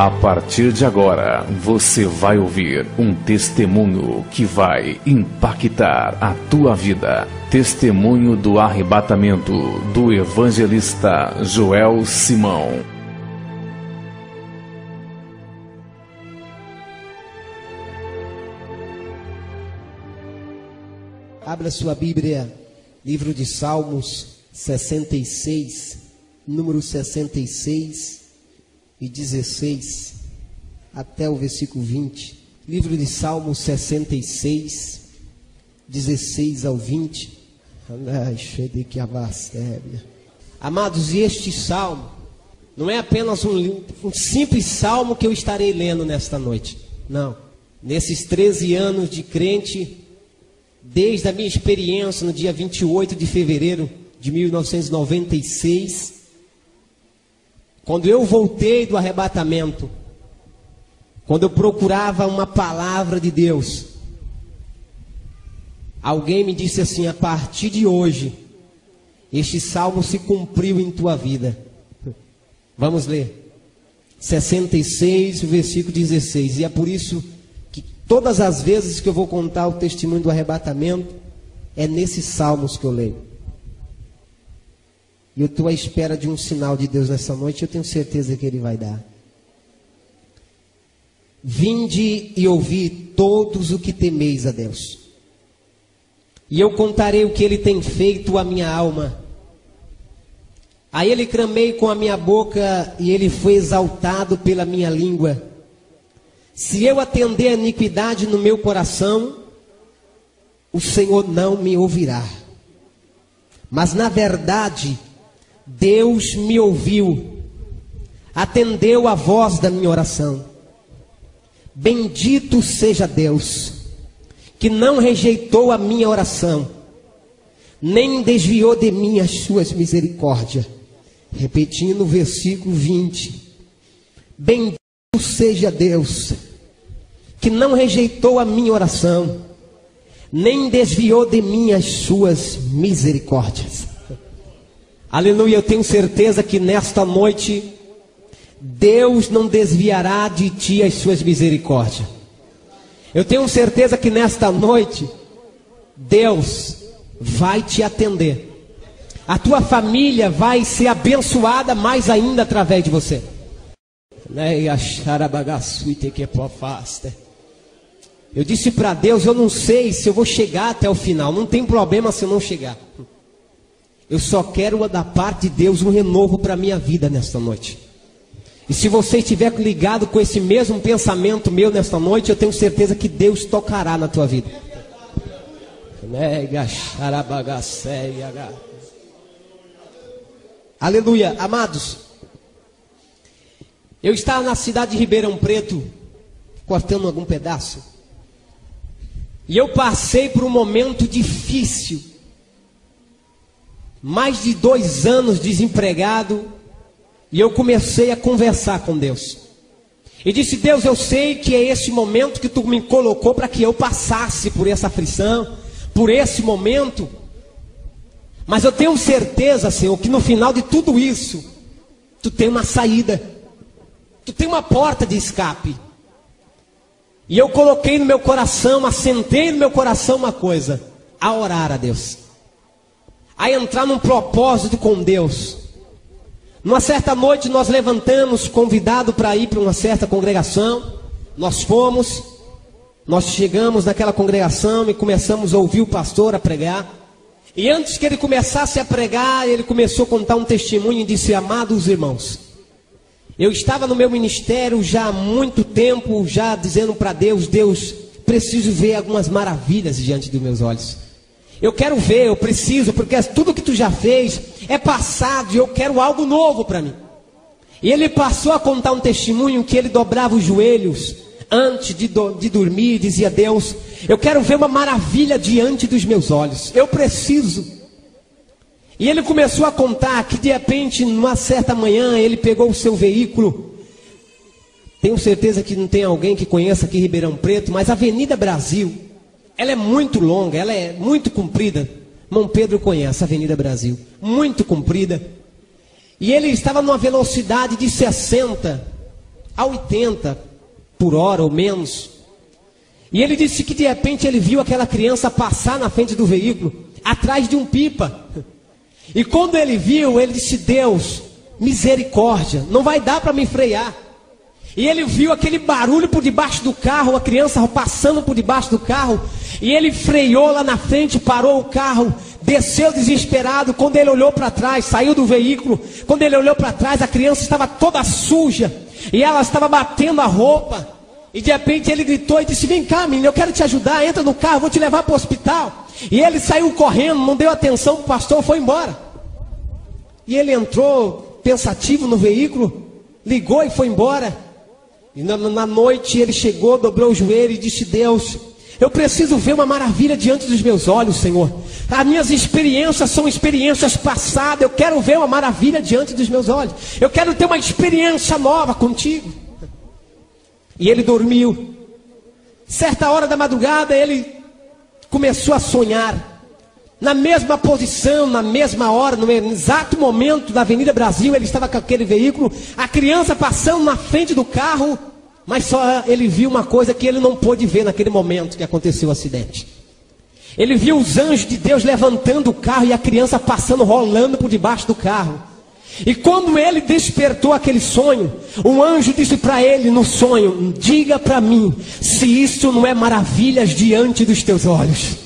A partir de agora, você vai ouvir um testemunho que vai impactar a tua vida. Testemunho do arrebatamento do evangelista Joel Simão. Abra sua Bíblia, livro de Salmos 66, número 66 e 16, até o versículo 20. Livro de Salmos 66, 16 ao 20. Amados, e este salmo não é apenas um simples salmo que eu estarei lendo nesta noite. Não. Nesses 13 anos de crente, desde a minha experiência no dia 28 de fevereiro de 1996, quando eu voltei do arrebatamento, quando eu procurava uma palavra de Deus, alguém me disse assim: a partir de hoje, este salmo se cumpriu em tua vida. Vamos ler 66, versículo 16. E é por isso que todas as vezes que eu vou contar o testemunho do arrebatamento, é nesses salmos que eu leio. E eu estou à espera de um sinal de Deus nessa noite. Eu tenho certeza que Ele vai dar. Vinde e ouvi todos o que temeis a Deus, e eu contarei o que Ele tem feito à minha alma. A Ele clamei com a minha boca, e Ele foi exaltado pela minha língua. Se eu atender a iniquidade no meu coração, o Senhor não me ouvirá. Mas na verdade, Deus me ouviu, atendeu a voz da minha oração. Bendito seja Deus, que não rejeitou a minha oração, nem desviou de mim as suas misericórdias. Repetindo o versículo 20. Bendito seja Deus, que não rejeitou a minha oração, nem desviou de mim as suas misericórdias. Aleluia, eu tenho certeza que nesta noite, Deus não desviará de ti as suas misericórdias. Eu tenho certeza que nesta noite, Deus vai te atender. A tua família vai ser abençoada mais ainda através de você. Eu disse para Deus: eu não sei se eu vou chegar até o final. Não tem problema se eu não chegar. Eu só quero da parte de Deus um renovo para a minha vida nesta noite. E se você estiver ligado com esse mesmo pensamento meu nesta noite, eu tenho certeza que Deus tocará na tua vida. Aleluia, amados. Eu estava na cidade de Ribeirão Preto, cortando algum pedaço, e eu passei por um momento difícil. Mais de 2 anos desempregado, e eu comecei a conversar com Deus. E disse: Deus, eu sei que é esse momento que Tu me colocou para que eu passasse por essa aflição, por esse momento. Mas eu tenho certeza, Senhor, que no final de tudo isso, Tu tem uma saída. Tu tem uma porta de escape. E eu coloquei no meu coração, assentei no meu coração uma coisa: a orar a Deus, a entrar num propósito com Deus. Numa certa noite nós levantamos, convidado para ir para uma certa congregação. Nós fomos, nós chegamos naquela congregação e começamos a ouvir o pastor a pregar. E antes que ele começasse a pregar, ele começou a contar um testemunho e disse: amados irmãos, eu estava no meu ministério já há muito tempo, já dizendo para Deus: Deus, preciso ver algumas maravilhas diante dos meus olhos. Eu quero ver, eu preciso, porque tudo que Tu já fez é passado e eu quero algo novo para mim. E ele passou a contar um testemunho que ele dobrava os joelhos antes de dormir e dizia: Deus, eu quero ver uma maravilha diante dos meus olhos, eu preciso. E ele começou a contar que de repente, numa certa manhã, ele pegou o seu veículo. Tenho certeza que não tem alguém que conheça aqui Ribeirão Preto, mas a Avenida Brasil, ela é muito longa, ela é muito comprida. Irmão Pedro conhece a Avenida Brasil, muito comprida. E ele estava numa velocidade de 60 a 80 por hora ou menos. E ele disse que de repente ele viu aquela criança passar na frente do veículo, atrás de um pipa. E quando ele viu, ele disse: Deus, misericórdia, não vai dar para me frear. E ele viu aquele barulho por debaixo do carro, a criança passando por debaixo do carro. E ele freou lá na frente, parou o carro, desceu desesperado. Quando ele olhou para trás, saiu do veículo. Quando ele olhou para trás, a criança estava toda suja. E ela estava batendo a roupa. E de repente ele gritou e disse: vem cá, menina, eu quero te ajudar, entra no carro, vou te levar para o hospital. E ele saiu correndo, não deu atenção para o pastor, foi embora. E ele entrou pensativo no veículo, ligou e foi embora. E na noite ele chegou, dobrou o joelho e disse: Deus, eu preciso ver uma maravilha diante dos meus olhos, Senhor. As minhas experiências são experiências passadas, eu quero ver uma maravilha diante dos meus olhos. Eu quero ter uma experiência nova contigo. E ele dormiu. Certa hora da madrugada ele começou a sonhar. Na mesma posição, na mesma hora, no exato momento da Avenida Brasil, ele estava com aquele veículo, a criança passando na frente do carro, mas só ele viu uma coisa que ele não pôde ver naquele momento que aconteceu o acidente. Ele viu os anjos de Deus levantando o carro e a criança passando, rolando por debaixo do carro. E quando ele despertou aquele sonho, um anjo disse para ele no sonho: diga para mim se isso não é maravilhas diante dos teus olhos.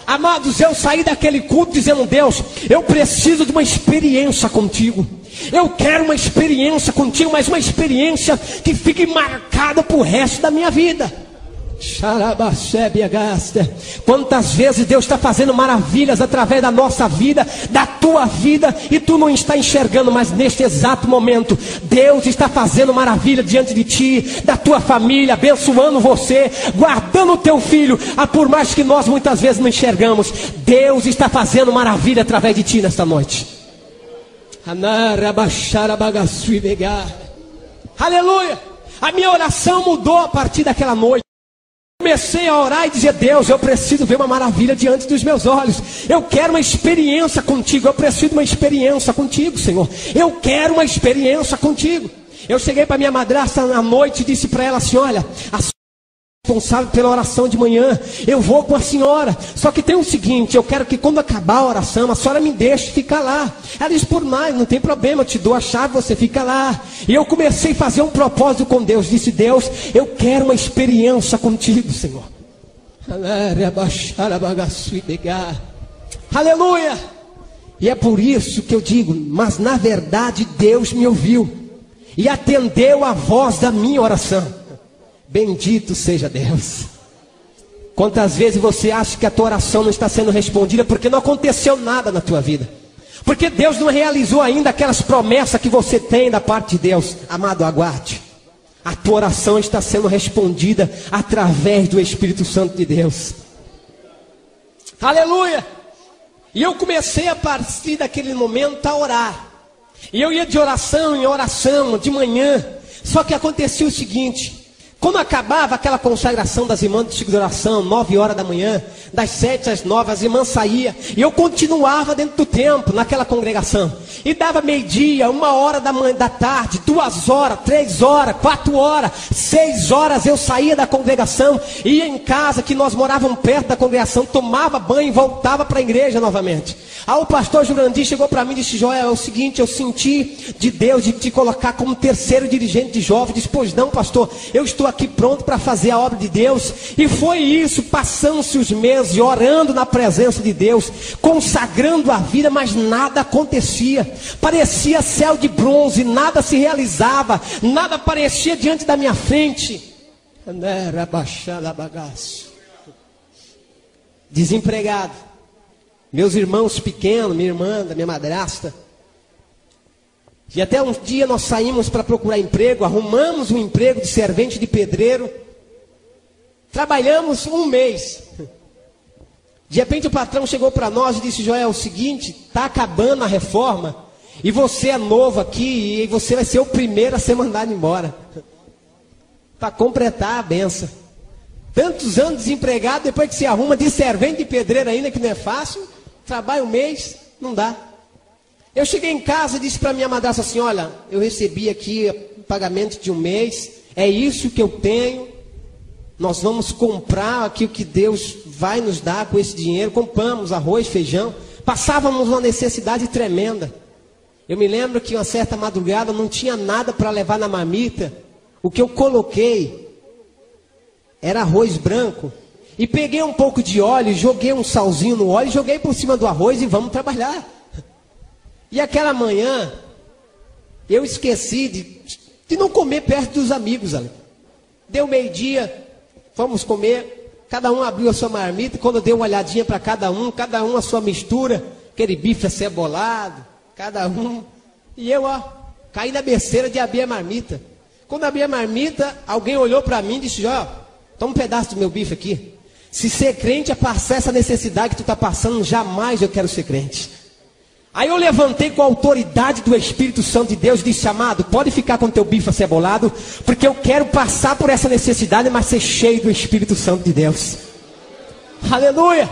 Amados, eu saí daquele culto dizendo: Deus, eu preciso de uma experiência contigo. Eu quero uma experiência contigo, mas uma experiência que fique marcada para o resto da minha vida. Quantas vezes Deus está fazendo maravilhas através da nossa vida, da tua vida, e tu não está enxergando, mas neste exato momento Deus está fazendo maravilha diante de ti, da tua família, abençoando você, guardando o teu filho. Por mais que nós muitas vezes não enxergamos, Deus está fazendo maravilha através de ti nesta noite. Aleluia! A minha oração mudou a partir daquela noite. Comecei a orar e dizer: Deus, eu preciso ver uma maravilha diante dos meus olhos. Eu quero uma experiência contigo. Eu preciso de uma experiência contigo, Senhor. Eu quero uma experiência contigo. Eu cheguei para minha madrasta à noite e disse para ela assim: olha, a senhora é responsável pela oração de manhã, eu vou com a senhora. Só que tem o seguinte: eu quero que quando acabar a oração, a senhora me deixe ficar lá. Ela disse: por mais, não tem problema, eu te dou a chave, você fica lá. E eu comecei a fazer um propósito com Deus. Disse: Deus, eu quero uma experiência contigo, Senhor. Aleluia! E é por isso que eu digo: mas na verdade Deus me ouviu e atendeu a voz da minha oração. Bendito seja Deus. Quantas vezes você acha que a tua oração não está sendo respondida porque não aconteceu nada na tua vida, porque Deus não realizou ainda aquelas promessas que você tem da parte de Deus? Amado, aguarde. A tua oração está sendo respondida através do Espírito Santo de Deus. Aleluia! E eu comecei a partir daquele momento a orar. E eu ia de oração em oração, de manhã. Só que acontecia o seguinte: quando acabava aquela consagração das irmãs de de oração, 9 horas da manhã, das 7 às 9, as irmãs saíam, e eu continuava dentro do templo, naquela congregação. E dava meio-dia, 1h da tarde, 2 horas, 3 horas, 4 horas, 6 horas, eu saía da congregação, ia em casa, que nós morávamos perto da congregação, tomava banho e voltava para a igreja novamente. Aí o pastor Jurandir chegou para mim e disse: Joel, é o seguinte, eu senti de Deus de te colocar como terceiro dirigente de jovens. Disse: pois não, pastor, eu estou aqui pronto para fazer a obra de Deus. E foi isso, passando-se os meses, orando na presença de Deus, consagrando a vida, mas nada acontecia. Parecia céu de bronze, nada se realizava, nada aparecia diante da minha frente. Desempregado, meus irmãos pequenos, minha irmã, da minha madrasta. E até um dia nós saímos para procurar emprego, arrumamos um emprego de servente de pedreiro. Trabalhamos 1 mês. De repente o patrão chegou para nós e disse: Joel, é o seguinte, está acabando a reforma, e você é novo aqui, e você vai ser o primeiro a ser mandado embora. Para completar a benção. Tantos anos desempregado, depois que se arruma de servente de pedreiro ainda, que não é fácil, trabalha 1 mês, não dá. Eu cheguei em casa e disse para minha madrasta assim, olha, eu recebi aqui o pagamento de um mês, é isso que eu tenho, nós vamos comprar aqui o que Deus vai nos dar com esse dinheiro. Compramos arroz, feijão, passávamos uma necessidade tremenda. Eu me lembro que uma certa madrugada não tinha nada para levar na marmita, o que eu coloquei era arroz branco, e peguei um pouco de óleo, joguei um salzinho no óleo, joguei por cima do arroz e vamos trabalhar. E aquela manhã, eu esqueci de não comer perto dos amigos ali. Deu meio-dia, fomos comer, cada um abriu a sua marmita, quando eu dei uma olhadinha para cada um a sua mistura, aquele bife acebolado, cada um. E eu, caí na besteira de abrir a marmita. Quando abri a marmita, alguém olhou para mim e disse, toma um pedaço do meu bife aqui. Se ser crente é passar essa necessidade que tu está passando, jamais eu quero ser crente. Aí eu levantei com a autoridade do Espírito Santo de Deus e disse, amado, pode ficar com o teu bife acebolado, porque eu quero passar por essa necessidade, mas ser cheio do Espírito Santo de Deus. Aleluia!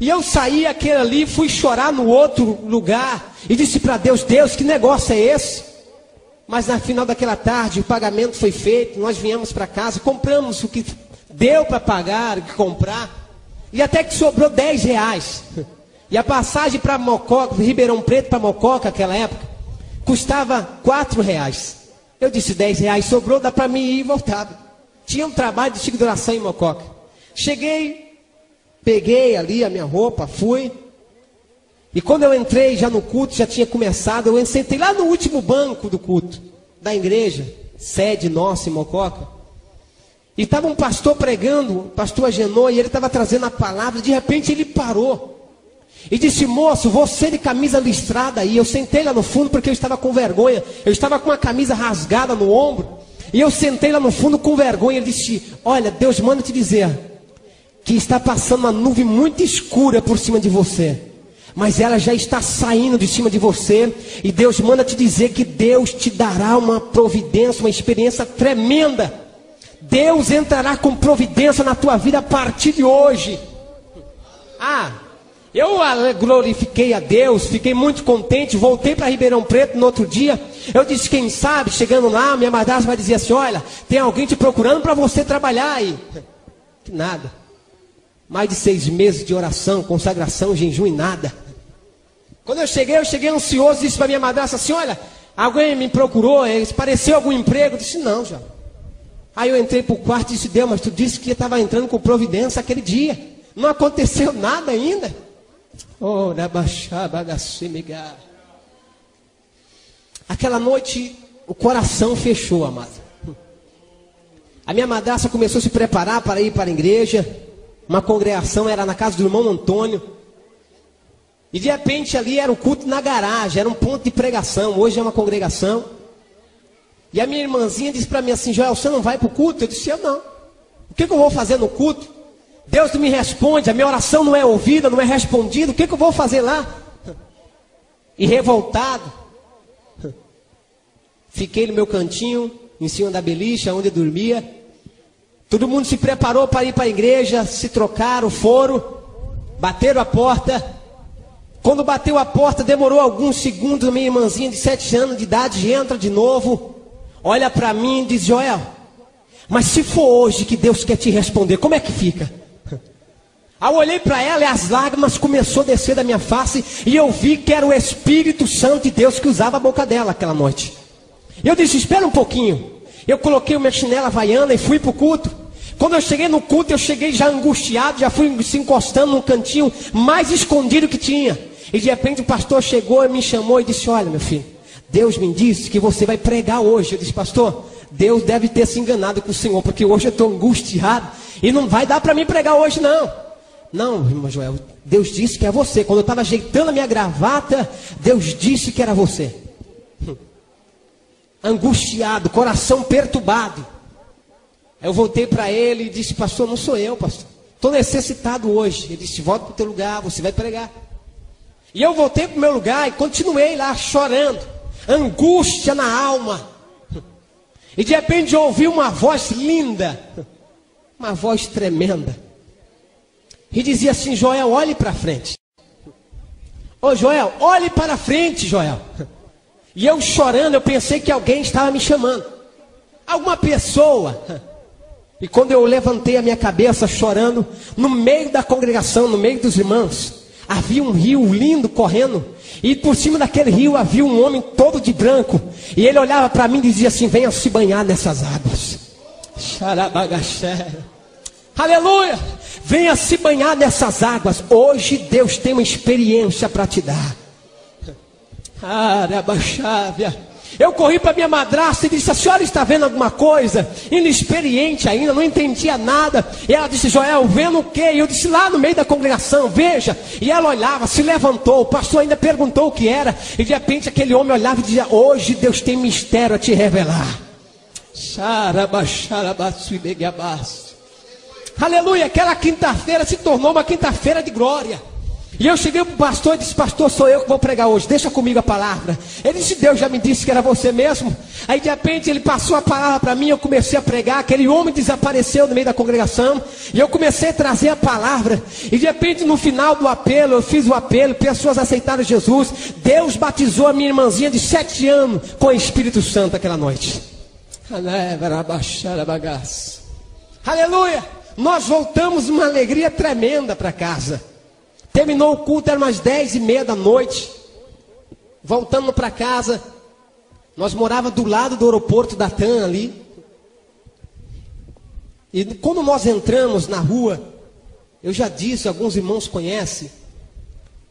E eu saí aquele ali, fui chorar no outro lugar, e disse para Deus, Deus, que negócio é esse? Mas no final daquela tarde, o pagamento foi feito, nós viemos para casa, compramos o que deu para pagar, o que comprar, e até que sobrou R$10. E a passagem para Mococa, Ribeirão Preto para Mococa, naquela época, custava R$4. Eu disse, R$10 sobrou, dá para mim ir e voltar. Tinha um trabalho de figuração em Mococa. Cheguei, peguei ali a minha roupa, fui. E quando eu entrei já no culto, já tinha começado, eu sentei lá no último banco do culto, da igreja, sede nossa em Mococa. E estava um pastor pregando, o pastor Agenor, e ele estava trazendo a palavra, de repente ele parou. E disse, moço, você de camisa listrada aí. Eu sentei lá no fundo porque eu estava com vergonha. Eu estava com a camisa rasgada no ombro. E eu sentei lá no fundo com vergonha. Ele disse, olha, Deus manda te dizer que está passando uma nuvem muito escura por cima de você. Mas ela já está saindo de cima de você. E Deus manda te dizer que Deus te dará uma providência, uma experiência tremenda. Deus entrará com providência na tua vida a partir de hoje. Eu glorifiquei a Deus, fiquei muito contente, voltei para Ribeirão Preto no outro dia. Eu disse, quem sabe, chegando lá, minha madrasta vai dizer assim, olha, tem alguém te procurando para você trabalhar aí. Que nada. Mais de 6 meses de oração, consagração, jejum e nada. Quando eu cheguei ansioso, disse para minha madrasta assim, olha, alguém me procurou, pareceu algum emprego? Eu disse, não, já. Aí eu entrei para o quarto e disse, Deus, mas tu disse que estava entrando com providência aquele dia. Não aconteceu nada ainda. Aquela noite o coração fechou, amado. A minha madrasta começou a se preparar para ir para a igreja. Uma congregação era na casa do irmão Antônio. E de repente ali era o culto na garagem, era um ponto de pregação. Hoje é uma congregação. E a minha irmãzinha disse para mim assim, Joel, você não vai para o culto? Eu disse, eu não. O que eu vou fazer no culto? Deus não me responde, a minha oração não é ouvida, não é respondida, o que eu vou fazer lá? E revoltado, fiquei no meu cantinho, em cima da beliche, onde eu dormia. Todo mundo se preparou para ir para a igreja, se trocaram, foram, bateram a porta. Quando bateu a porta, demorou alguns segundos, a minha irmãzinha de 7 anos de idade entra de novo, olha para mim e diz, Joel, mas se for hoje que Deus quer te responder, como é que fica? Aí eu olhei para ela e as lágrimas começaram a descer da minha face. E eu vi que era o Espírito Santo de Deus que usava a boca dela aquela noite. E eu disse, espera um pouquinho. Eu coloquei uma chinela havaiana e fui para o culto. Quando eu cheguei no culto, eu cheguei já angustiado. Já fui se encostando no cantinho mais escondido que tinha. E de repente o pastor chegou e me chamou e disse, olha meu filho, Deus me disse que você vai pregar hoje. Eu disse, pastor, Deus deve ter se enganado com o Senhor, porque hoje eu estou angustiado. E não vai dar para mim pregar hoje não. Não, irmão Joel, Deus disse que é você. Quando eu estava ajeitando a minha gravata, Deus disse que era você. Angustiado, coração perturbado. Eu voltei para ele e disse, pastor, não sou eu, pastor. Estou necessitado hoje. Ele disse, volta para o teu lugar, você vai pregar. E eu voltei para o meu lugar e continuei lá chorando. Angústia na alma. E de repente eu ouvi uma voz linda. Uma voz tremenda. E dizia assim, Joel, olhe para frente. Ô Joel, olhe para frente, Joel. E eu chorando, eu pensei que alguém estava me chamando. Alguma pessoa. E quando eu levantei a minha cabeça chorando, no meio da congregação, no meio dos irmãos, havia um rio lindo correndo. E por cima daquele rio havia um homem todo de branco. E ele olhava para mim e dizia assim: venha se banhar nessas águas. Xarabagaxé. Aleluia! Venha se banhar nessas águas. Hoje Deus tem uma experiência para te dar. Arabaxávia. Eu corri para minha madrasta e disse: a senhora está vendo alguma coisa? Inexperiente ainda, não entendia nada. E ela disse: Joel, vendo o quê? E eu disse: lá no meio da congregação, veja. E ela olhava, se levantou. O pastor ainda perguntou o que era. E de repente aquele homem olhava e dizia: hoje Deus tem mistério a te revelar. Aleluia, aquela quinta-feira se tornou uma quinta-feira de glória. E eu cheguei para o pastor e disse: pastor, sou eu que vou pregar hoje, deixa comigo a palavra. Ele disse: Deus já me disse que era você mesmo. Aí de repente ele passou a palavra para mim, eu comecei a pregar. Aquele homem desapareceu no meio da congregação. E eu comecei a trazer a palavra. E de repente no final do apelo, eu fiz o apelo, pessoas aceitaram Jesus. Deus batizou a minha irmãzinha de 7 anos com o Espírito Santo aquela noite. Aleluia. Nós voltamos uma alegria tremenda para casa. Terminou o culto, era umas 10h30 da noite. Voltamos para casa. Nós morávamos do lado do aeroporto da TAM ali. E quando nós entramos na rua, eu já disse, alguns irmãos conhecem.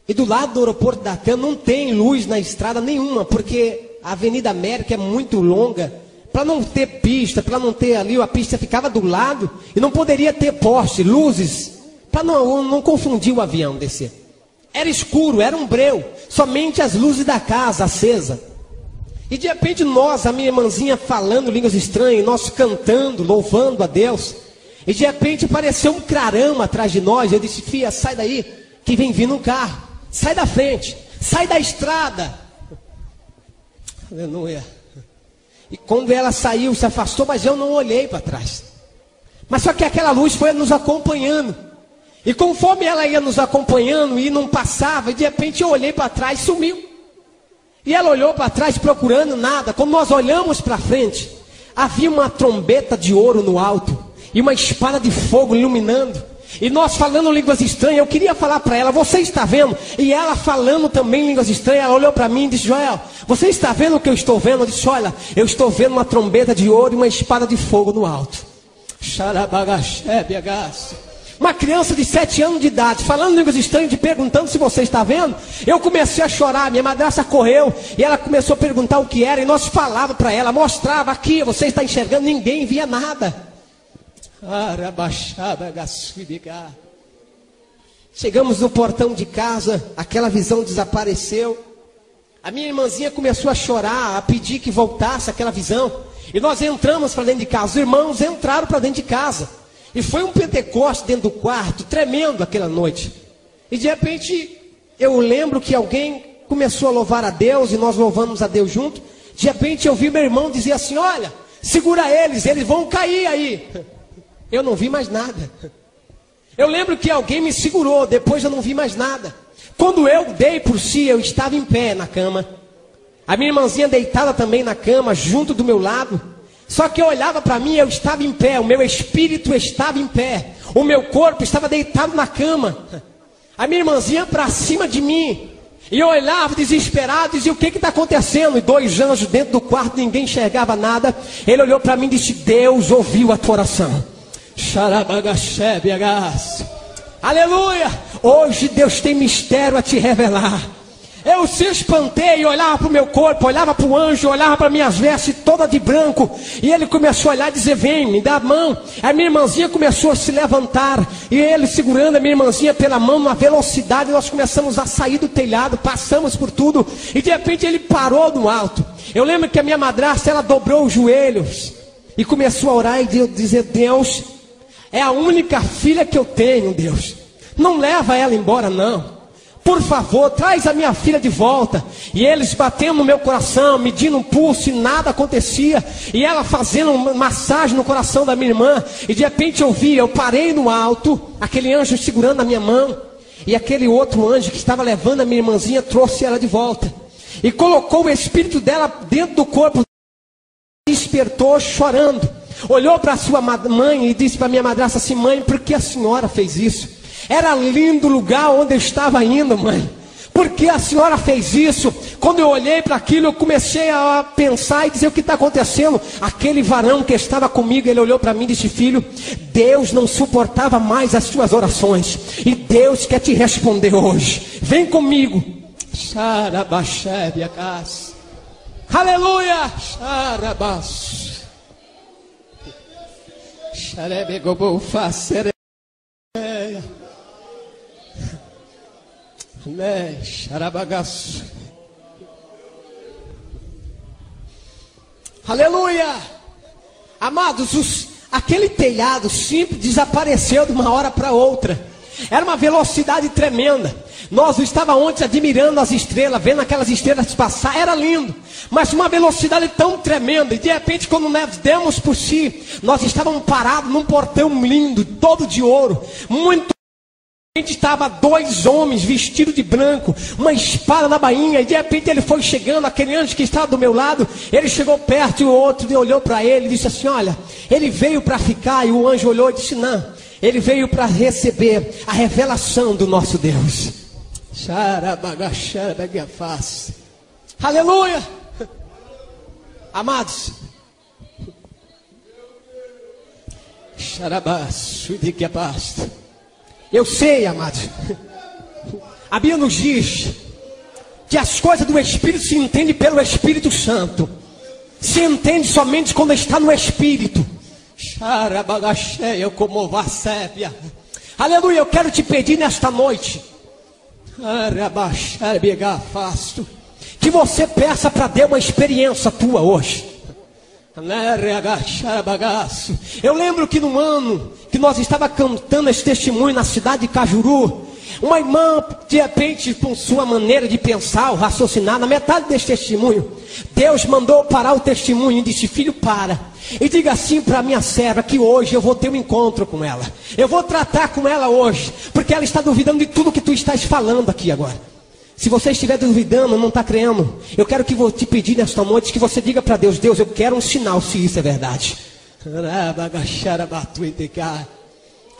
E do lado do aeroporto da TAM não tem luz na estrada nenhuma, porque a Avenida América é muito longa. Para não ter pista, para não ter ali, a pista ficava do lado. E não poderia ter poste, luzes. Para não confundir o avião descer. Era escuro, era um breu. Somente as luzes da casa acesa. E de repente nós, a minha irmãzinha falando línguas estranhas, nós cantando, louvando a Deus. E de repente apareceu um caramba atrás de nós. Eu disse: filha, sai daí, que vem vindo um carro. Sai da frente, sai da estrada. Aleluia. E quando ela saiu, se afastou, mas eu não olhei para trás. Mas só que aquela luz foi nos acompanhando. E conforme ela ia nos acompanhando e não passava, e de repente eu olhei para trás e sumiu. E ela olhou para trás procurando nada. Quando nós olhamos para frente, havia uma trombeta de ouro no alto e uma espada de fogo iluminando. E nós falando línguas estranhas, eu queria falar para ela: você está vendo? E ela falando também línguas estranhas, ela olhou para mim e disse: Joel, você está vendo o que eu estou vendo? Eu disse: olha, eu estou vendo uma trombeta de ouro e uma espada de fogo no alto. Uma criança de 7 anos de idade, falando línguas estranhas, perguntando se você está vendo. Eu comecei a chorar, minha madrasta correu, e ela começou a perguntar o que era, e nós falávamos para ela, mostrava aqui, você está enxergando, ninguém via nada. Chegamos no portão de casa, aquela visão desapareceu. A minha irmãzinha começou a chorar, a pedir que voltasse aquela visão. E nós entramos para dentro de casa, os irmãos entraram para dentro de casa. E foi um Pentecoste dentro do quarto, tremendo aquela noite. E de repente, eu lembro que alguém começou a louvar a Deus, e nós louvamos a Deus junto. De repente eu vi meu irmão dizer assim: olha, segura eles vão cair aí. Eu não vi mais nada. Eu lembro que alguém me segurou, depois eu não vi mais nada. Quando eu dei por si, eu estava em pé na cama. A minha irmãzinha deitada também na cama, junto do meu lado. Só que eu olhava para mim, eu estava em pé, o meu espírito estava em pé, o meu corpo estava deitado na cama. A minha irmãzinha para cima de mim, e eu olhava desesperado, dizia: o que está acontecendo? E 2 anjos dentro do quarto, ninguém enxergava nada. Ele olhou para mim e disse: Deus ouviu a tua oração. Aleluia! Hoje Deus tem mistério a te revelar. Eu se espantei, olhava para o meu corpo, olhava para o anjo, olhava para minhas vestes toda de branco. E ele começou a olhar e dizer: vem, me dá a mão. A minha irmãzinha começou a se levantar. E ele segurando a minha irmãzinha pela mão, numa velocidade, nós começamos a sair do telhado, passamos por tudo. E de repente ele parou no alto. Eu lembro que a minha madrasta, ela dobrou os joelhos e começou a orar e dizer: Deus, é a única filha que eu tenho, Deus. Não leva ela embora, não. Por favor, traz a minha filha de volta. E eles batendo no meu coração, medindo um pulso, e nada acontecia. E ela fazendo uma massagem no coração da minha irmã. E de repente eu parei no alto, aquele anjo segurando a minha mão. E aquele outro anjo que estava levando a minha irmãzinha trouxe ela de volta. E colocou o espírito dela dentro do corpo. Despertou chorando. Olhou para sua mãe e disse para minha madrasta assim: mãe, por que a senhora fez isso? Era lindo o lugar onde eu estava indo, mãe. Por que a senhora fez isso? Quando eu olhei para aquilo, eu comecei a pensar e dizer: o que está acontecendo? Aquele varão que estava comigo, ele olhou para mim e disse: filho, Deus não suportava mais as suas orações. E Deus quer te responder hoje. Vem comigo. Aleluia. Aleluia. Amados, aquele telhado simples desapareceu de uma hora para outra. Era uma velocidade tremenda. Nós estávamos ontem admirando as estrelas, vendo aquelas estrelas passar, era lindo. Mas uma velocidade tão tremenda. E de repente, quando nós demos por si, nós estávamos parados num portão lindo, todo de ouro, muito. Estava dois homens vestidos de branco, uma espada na bainha, e de repente ele foi chegando, aquele anjo que estava do meu lado, ele chegou perto e o outro olhou para ele e disse assim: olha, ele veio para ficar. E o anjo olhou e disse: não, ele veio para receber a revelação do nosso Deus. Aleluia. Amados, eu sei, amados, a Bíblia nos diz que as coisas do Espírito se entendem pelo Espírito Santo. Se entende somente quando está no Espírito. Aleluia, eu quero te pedir nesta noite que você peça para Deus uma experiência tua hoje. Eu lembro que no ano que nós estávamos cantando esse testemunho na cidade de Cajuru, uma irmã, de repente, com sua maneira de pensar ou raciocinar, na metade desse testemunho, Deus mandou parar o testemunho e disse: filho, para e diga assim para minha serva que hoje eu vou ter um encontro com ela. Eu vou tratar com ela hoje, porque ela está duvidando de tudo que tu estás falando aqui agora. Se você estiver duvidando, não está crendo, eu quero que vou te pedir nesta noite que você diga para Deus: Deus, eu quero um sinal se isso é verdade.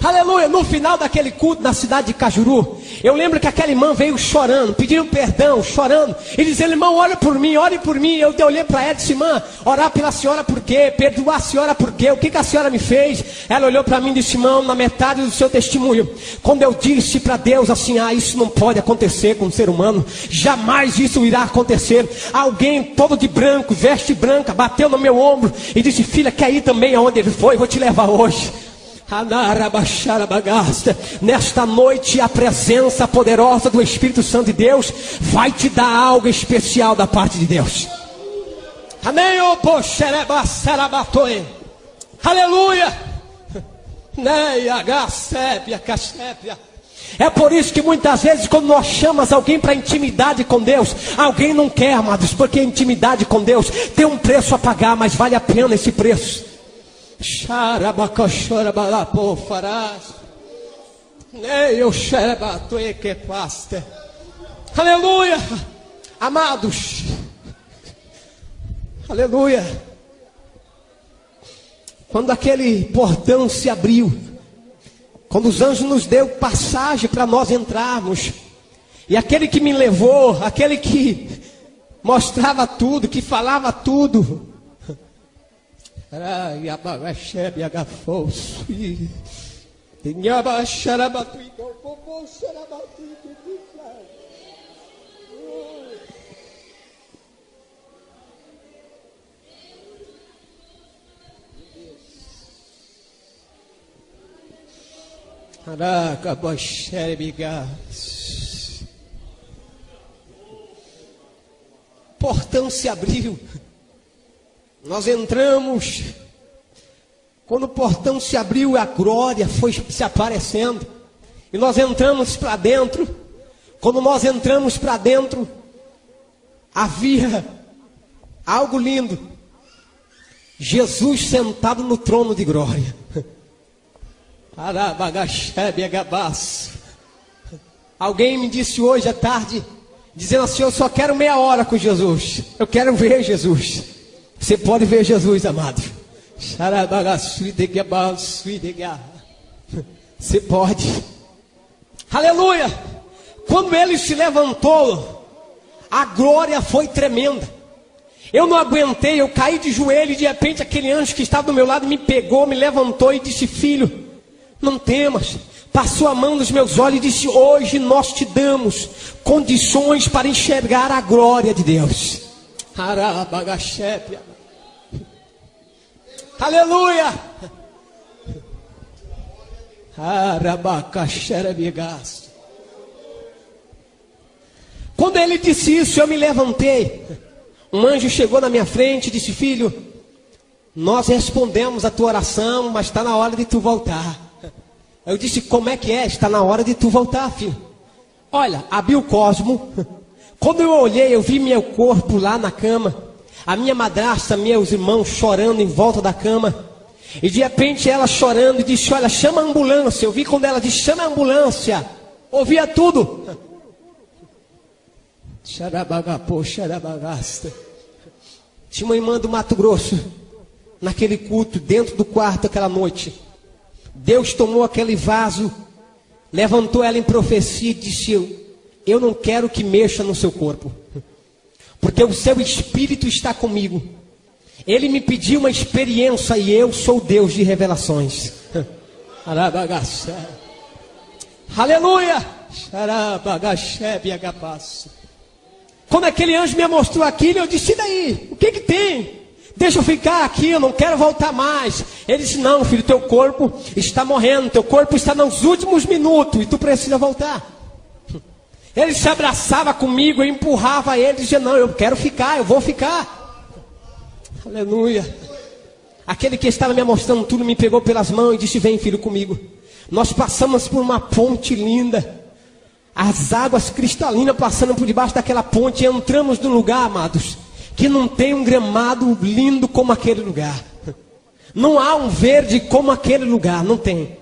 Aleluia. No final daquele culto na cidade de Cajuru, eu lembro que aquela irmã veio chorando, pedindo perdão, chorando, e dizendo: irmão, ore por mim, ore por mim. Eu olhei para ela e disse: irmã, orar pela senhora por quê? Perdoar a senhora por quê? O que a senhora me fez? Ela olhou para mim e disse: irmão, na metade do seu testemunho, quando eu disse para Deus assim: isso não pode acontecer com um ser humano, jamais isso irá acontecer. Alguém todo de branco, veste branca, bateu no meu ombro e disse: filha, quer ir também aonde ele foi? Vou te levar hoje. Nesta noite, a presença poderosa do Espírito Santo de Deus vai te dar algo especial da parte de Deus. Amém. Aleluia. É por isso que muitas vezes, quando nós chamamos alguém para intimidade com Deus, alguém não quer, amados, porque a intimidade com Deus tem um preço a pagar, mas vale a pena esse preço. Aleluia. Amados, aleluia. Quando aquele portão se abriu, quando os anjos nos deu passagem para nós entrarmos, e aquele que me levou, aquele que mostrava tudo, que falava tudo, portão se abriu. Nós entramos. Quando o portão se abriu, a glória foi se aparecendo. E nós entramos para dentro. Quando nós entramos para dentro, havia algo lindo. Jesus sentado no trono de glória. Alguém me disse hoje à tarde, dizendo assim: eu só quero meia hora com Jesus. Eu quero ver Jesus. Você pode ver Jesus, amado. Você pode. Aleluia. Quando ele se levantou, a glória foi tremenda. Eu não aguentei, eu caí de joelho e de repente aquele anjo que estava do meu lado me pegou, me levantou e disse: filho, não temas. Passou a mão nos meus olhos e disse: hoje nós te damos condições para enxergar a glória de Deus. Aleluia. Quando ele disse isso, eu me levantei. Um anjo chegou na minha frente e disse: filho, nós respondemos a tua oração, mas está na hora de tu voltar. Eu disse: como é que é? Está na hora de tu voltar, filho. Olha, abri o cosmo. Quando eu olhei, eu vi meu corpo lá na cama. A minha madrasta, meus irmãos chorando em volta da cama. E de repente ela chorando e disse: olha, chama a ambulância. Eu vi quando ela disse: chama a ambulância. Ouvia tudo. Xarabagapô, xarabagasta. Tinha uma irmã do Mato Grosso, naquele culto, dentro do quarto aquela noite. Deus tomou aquele vaso, levantou ela em profecia e disse: eu não quero que mexa no seu corpo, porque o seu espírito está comigo. Ele me pediu uma experiência e eu sou Deus de revelações. Aleluia. Quando aquele anjo me mostrou aquilo, eu disse: e daí? O que tem? Deixa eu ficar aqui, eu não quero voltar mais. Ele disse: não, filho, teu corpo está morrendo, teu corpo está nos últimos minutos e tu precisa voltar. Ele se abraçava comigo, eu empurrava ele e dizia: não, eu quero ficar, eu vou ficar. Aleluia. Aquele que estava me mostrando tudo me pegou pelas mãos e disse: vem, filho, comigo. Nós passamos por uma ponte linda. As águas cristalinas passando por debaixo daquela ponte. E entramos num lugar, amados, que não tem um gramado lindo como aquele lugar. Não há um verde como aquele lugar, não tem.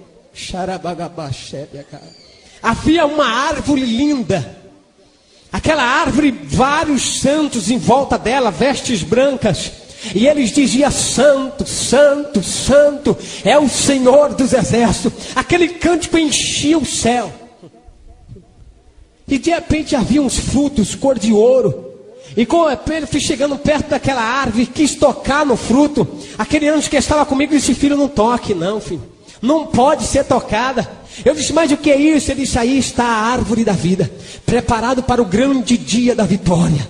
Havia uma árvore linda. Aquela árvore, vários santos em volta dela, vestes brancas. E eles diziam: santo, santo, santo é o Senhor dos exércitos. Aquele cântico enchia o céu. E de repente havia uns frutos cor de ouro. E quando eu fui chegando perto daquela árvore, quis tocar no fruto. Aquele anjo que estava comigo disse: filho, não toque não, filho. Não pode ser tocada. Eu disse: mas o que é isso? Ele disse: aí está a árvore da vida, preparado para o grande dia da vitória.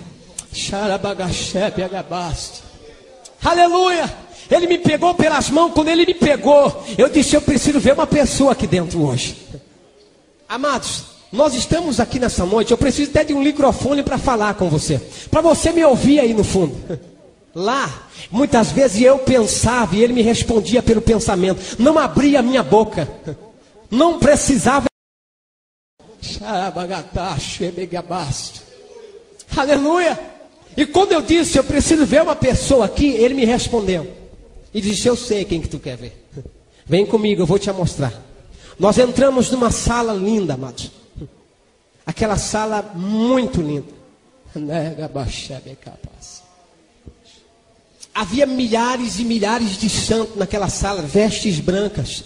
Aleluia. Ele me pegou pelas mãos. Quando ele me pegou, eu disse: eu preciso ver uma pessoa aqui dentro hoje. Amados, nós estamos aqui nessa noite. Eu preciso até de um microfone para falar com você, para você me ouvir aí no fundo. Lá, muitas vezes eu pensava e ele me respondia pelo pensamento. Não abria a minha boca. Não precisava. Aleluia. E quando eu disse: eu preciso ver uma pessoa aqui, ele me respondeu. E disse: eu sei quem que tu quer ver. Vem comigo, eu vou te mostrar. Nós entramos numa sala linda, amados. Aquela sala muito linda. Havia milhares e milhares de santos naquela sala, vestes brancas.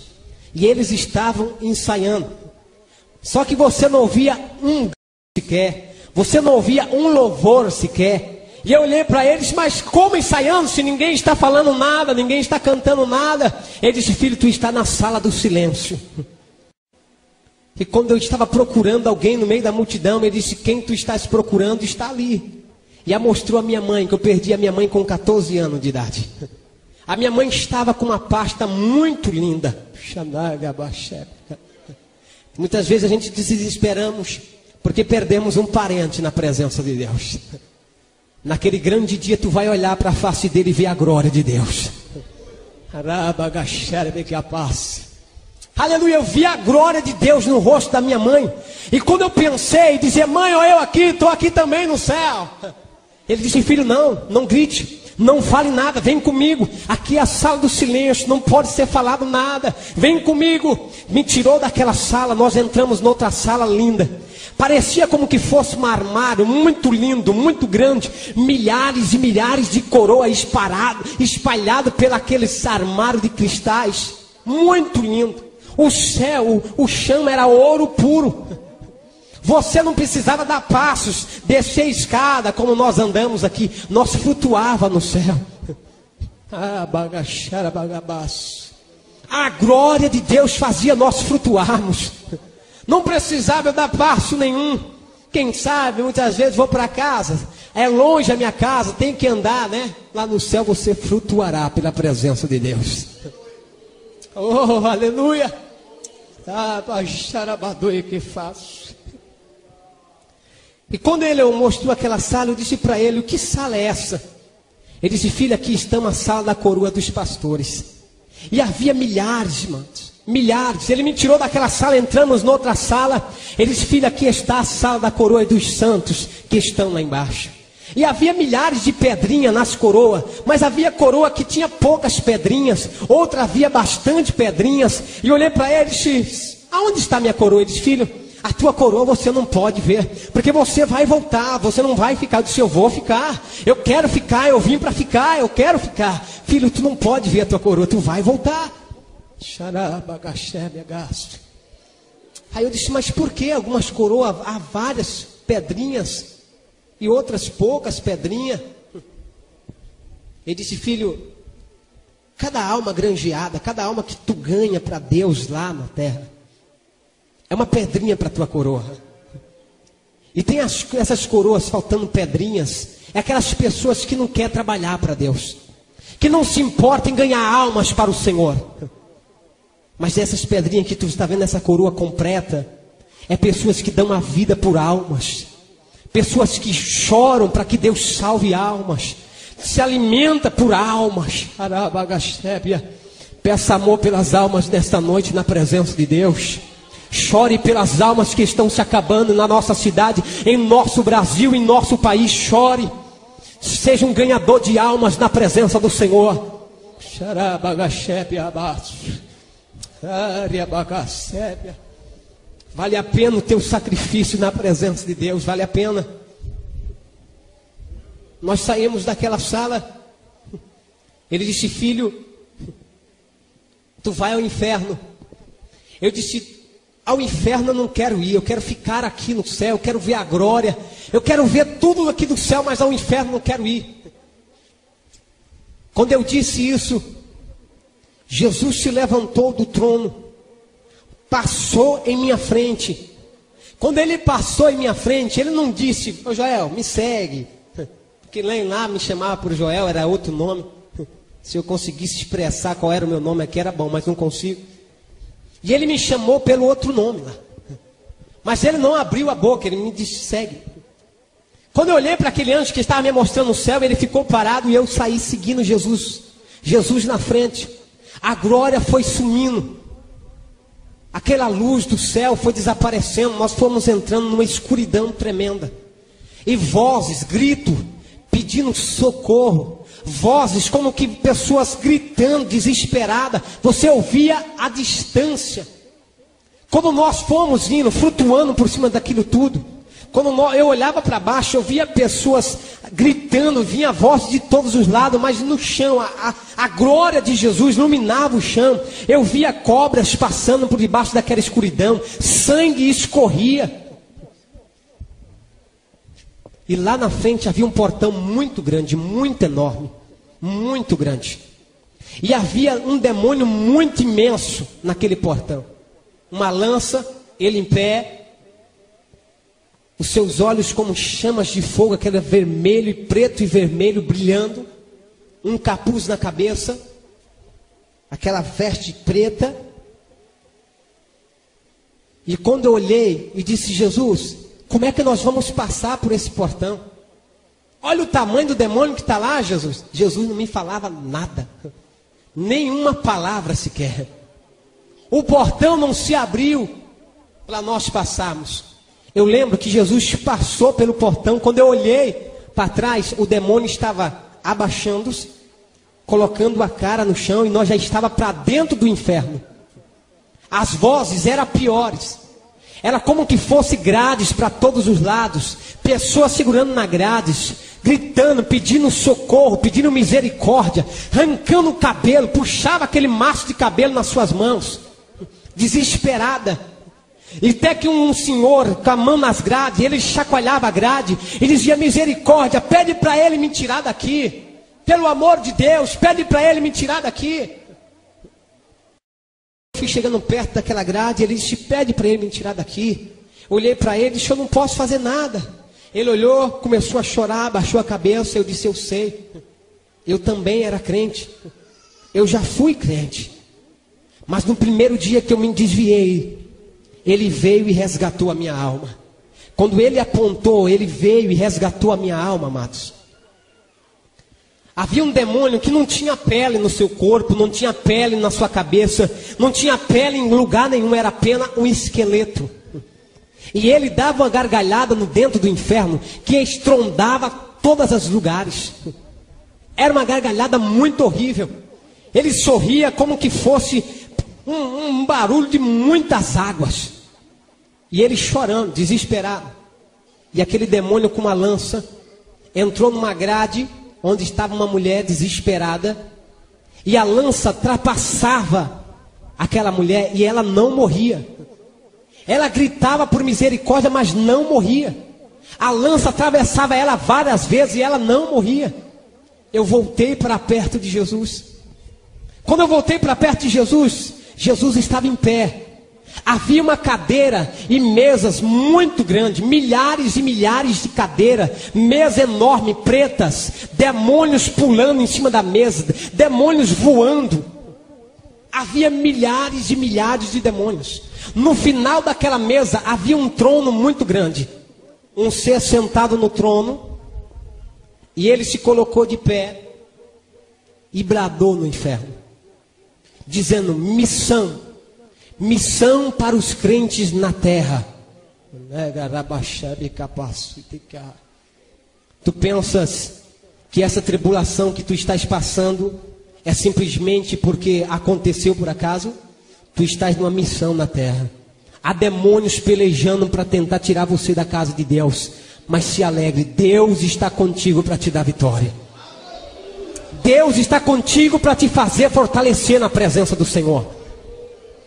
E eles estavam ensaiando. Só que você não ouvia um sequer. Você não ouvia um louvor sequer. E eu olhei para eles: mas como ensaiando se ninguém está falando nada, ninguém está cantando nada? Ele disse: filho, tu está na sala do silêncio. E quando eu estava procurando alguém no meio da multidão, ele disse: quem tu estás procurando está ali. E mostrou a minha mãe, que eu perdi a minha mãe com 14 anos de idade. A minha mãe estava com uma pasta muito linda. Muitas vezes a gente desesperamos porque perdemos um parente na presença de Deus. Naquele grande dia tu vai olhar para a face dele e ver a glória de Deus. Aleluia, eu vi a glória de Deus no rosto da minha mãe. E quando eu pensei, dizer: mãe, olha eu aqui, estou aqui também no céu. Ele disse: filho, não grite. Não fale nada, vem comigo. Aqui é a sala do silêncio, não pode ser falado nada. Vem comigo. Me tirou daquela sala, nós entramos noutra sala linda. Parecia como que fosse um armário muito lindo, muito grande. Milhares e milhares de coroas espalhadas pelaqueles armários de cristais. Muito lindo. O céu, o chão era ouro puro. Você não precisava dar passos, descer a escada como nós andamos aqui. Nós flutuava no céu. A glória de Deus fazia nós flutuarmos. Não precisava eu dar passo nenhum. Quem sabe, muitas vezes vou para casa. É longe a minha casa, tenho que andar, né? Lá no céu você flutuará pela presença de Deus. Oh, aleluia. Que faço. E quando ele mostrou aquela sala, eu disse para ele: que sala é essa? Ele disse: filho, aqui estamos na sala da coroa dos pastores. E havia milhares, irmãos, milhares. Ele me tirou daquela sala, entramos noutra sala. Ele disse: filho, aqui está a sala da coroa dos santos que estão lá embaixo. E havia milhares de pedrinhas nas coroas, mas havia coroa que tinha poucas pedrinhas, outra havia bastante pedrinhas. E eu olhei para ele e disse: aonde está minha coroa? Ele disse: filho, a tua coroa você não pode ver, porque você vai voltar, você não vai ficar. Eu disse: eu vou ficar, eu quero ficar, eu vim para ficar, eu quero ficar. Filho, tu não pode ver a tua coroa, tu vai voltar. Aí eu disse: mas por que algumas coroas há várias pedrinhas e outras poucas pedrinhas? Ele disse: filho, cada alma granjeada, cada alma que tu ganha para Deus lá na terra, é uma pedrinha para a tua coroa. E tem essas coroas faltando pedrinhas. É aquelas pessoas que não querem trabalhar para Deus, que não se importam em ganhar almas para o Senhor. Mas essas pedrinhas que tu está vendo, essa coroa completa, é pessoas que dão a vida por almas. Pessoas que choram para que Deus salve almas. Se alimenta por almas. Peça amor pelas almas nesta noite na presença de Deus. Chore pelas almas que estão se acabando na nossa cidade, em nosso Brasil, em nosso país. Chore. Seja um ganhador de almas na presença do Senhor. Vale a pena o teu sacrifício na presença de Deus. Vale a pena. Nós saímos daquela sala. Ele disse: filho, tu vai ao inferno. Eu disse: ao inferno eu não quero ir, eu quero ficar aqui no céu, eu quero ver a glória, eu quero ver tudo aqui do céu, mas ao inferno eu não quero ir. Quando eu disse isso, Jesus se levantou do trono, passou em minha frente. Quando ele passou em minha frente, ele não disse: ô Joel, me segue, porque lá me chamava por Joel, era outro nome. Se eu conseguisse expressar qual era o meu nome aqui, era bom, mas não consigo. E ele me chamou pelo outro nome lá. Mas ele não abriu a boca, ele me disse: segue. Quando eu olhei para aquele anjo que estava me mostrando o céu, ele ficou parado e eu saí seguindo Jesus. Jesus na frente. A glória foi sumindo. Aquela luz do céu foi desaparecendo. Nós fomos entrando numa escuridão tremenda. E vozes, grito, pedindo socorro. Vozes como que pessoas gritando, desesperada. Você ouvia à distância. Quando nós fomos indo, flutuando por cima daquilo tudo, quando eu olhava para baixo, eu via pessoas gritando, vinha a voz de todos os lados, mas no chão, a glória de Jesus iluminava o chão. Eu via cobras passando por debaixo daquela escuridão, sangue escorria. E lá na frente havia um portão muito grande, muito enorme, muito grande. E havia um demônio muito imenso naquele portão. Uma lança, ele em pé, os seus olhos como chamas de fogo, aquele vermelho e preto e vermelho brilhando, um capuz na cabeça, aquela veste preta. E quando eu olhei e disse: Jesus, como é que nós vamos passar por esse portão? Olha o tamanho do demônio que está lá, Jesus. Jesus não me falava nada, nenhuma palavra sequer. O portão não se abriu para nós passarmos. Eu lembro que Jesus passou pelo portão. Quando eu olhei para trás, o demônio estava abaixando-se, colocando a cara no chão, e nós já estava para dentro do inferno. As vozes eram piores. Era como que fosse grades para todos os lados, pessoas segurando na grades, gritando, pedindo socorro, pedindo misericórdia, arrancando o cabelo, puxava aquele maço de cabelo nas suas mãos, desesperada. E até que um senhor, com a mão nas grades, ele chacoalhava a grade e dizia: misericórdia, pede para ele me tirar daqui. Pelo amor de Deus, pede para ele me tirar daqui. Eu fui chegando perto daquela grade, ele disse: pede para ele me tirar daqui. Olhei para ele e disse: eu não posso fazer nada. Ele olhou, começou a chorar, baixou a cabeça. Eu disse: eu sei, eu também era crente, eu já fui crente. Mas no primeiro dia que eu me desviei, ele veio e resgatou a minha alma. Quando ele apontou, ele veio e resgatou a minha alma, amados. Havia um demônio que não tinha pele no seu corpo, não tinha pele na sua cabeça, não tinha pele em lugar nenhum, era apenas um esqueleto. E ele dava uma gargalhada no dentro do inferno que estrondava todos os lugares. Era uma gargalhada muito horrível. Ele sorria como que fosse um barulho de muitas águas. E ele chorando, desesperado. E aquele demônio com uma lança entrou numa grade onde estava uma mulher desesperada, e a lança trapassava aquela mulher e ela não morria. Ela gritava por misericórdia, mas não morria. A lança atravessava ela várias vezes e ela não morria. Eu voltei para perto de Jesus. Quando eu voltei para perto de Jesus, Jesus estava em pé. Havia uma cadeira e mesas muito grandes, milhares e milhares de cadeiras, mesa enorme, pretas, demônios pulando em cima da mesa, demônios voando. Havia milhares e milhares de demônios. No final daquela mesa havia um trono muito grande. Um ser sentado no trono, e ele se colocou de pé e bradou no inferno, dizendo: missão para os crentes na terra. Tu pensas que essa tribulação que tu estás passando é simplesmente porque aconteceu por acaso? Tu estás numa missão na terra. Há demônios pelejando para tentar tirar você da casa de Deus. Mas se alegre, Deus está contigo para te dar vitória. Deus está contigo para te fazer fortalecer na presença do Senhor.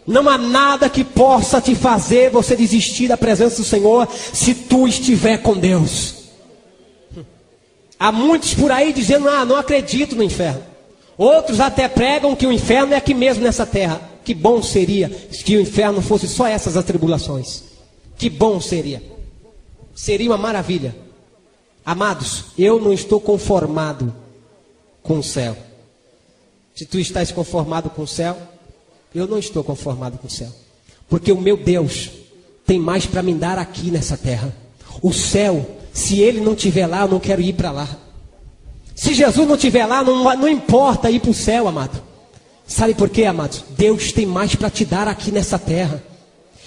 Não há nada que possa te fazer você desistir da presença do Senhor, se tu estiver com Deus. Há muitos por aí dizendo: não acredito no inferno. Outros até pregam que o inferno é aqui mesmo nessa terra. Que bom seria que o inferno fosse só essas atribulações. Que bom seria. Seria uma maravilha. Amados, eu não estou conformado com o céu. Se tu estás conformado com o céu, eu não estou conformado com o céu. Porque o meu Deus tem mais para me dar aqui nessa terra. O céu, se ele não estiver lá, eu não quero ir para lá. Se Jesus não estiver lá, não importa ir para o céu, amado. Sabe por quê, amados? Deus tem mais para te dar aqui nessa terra.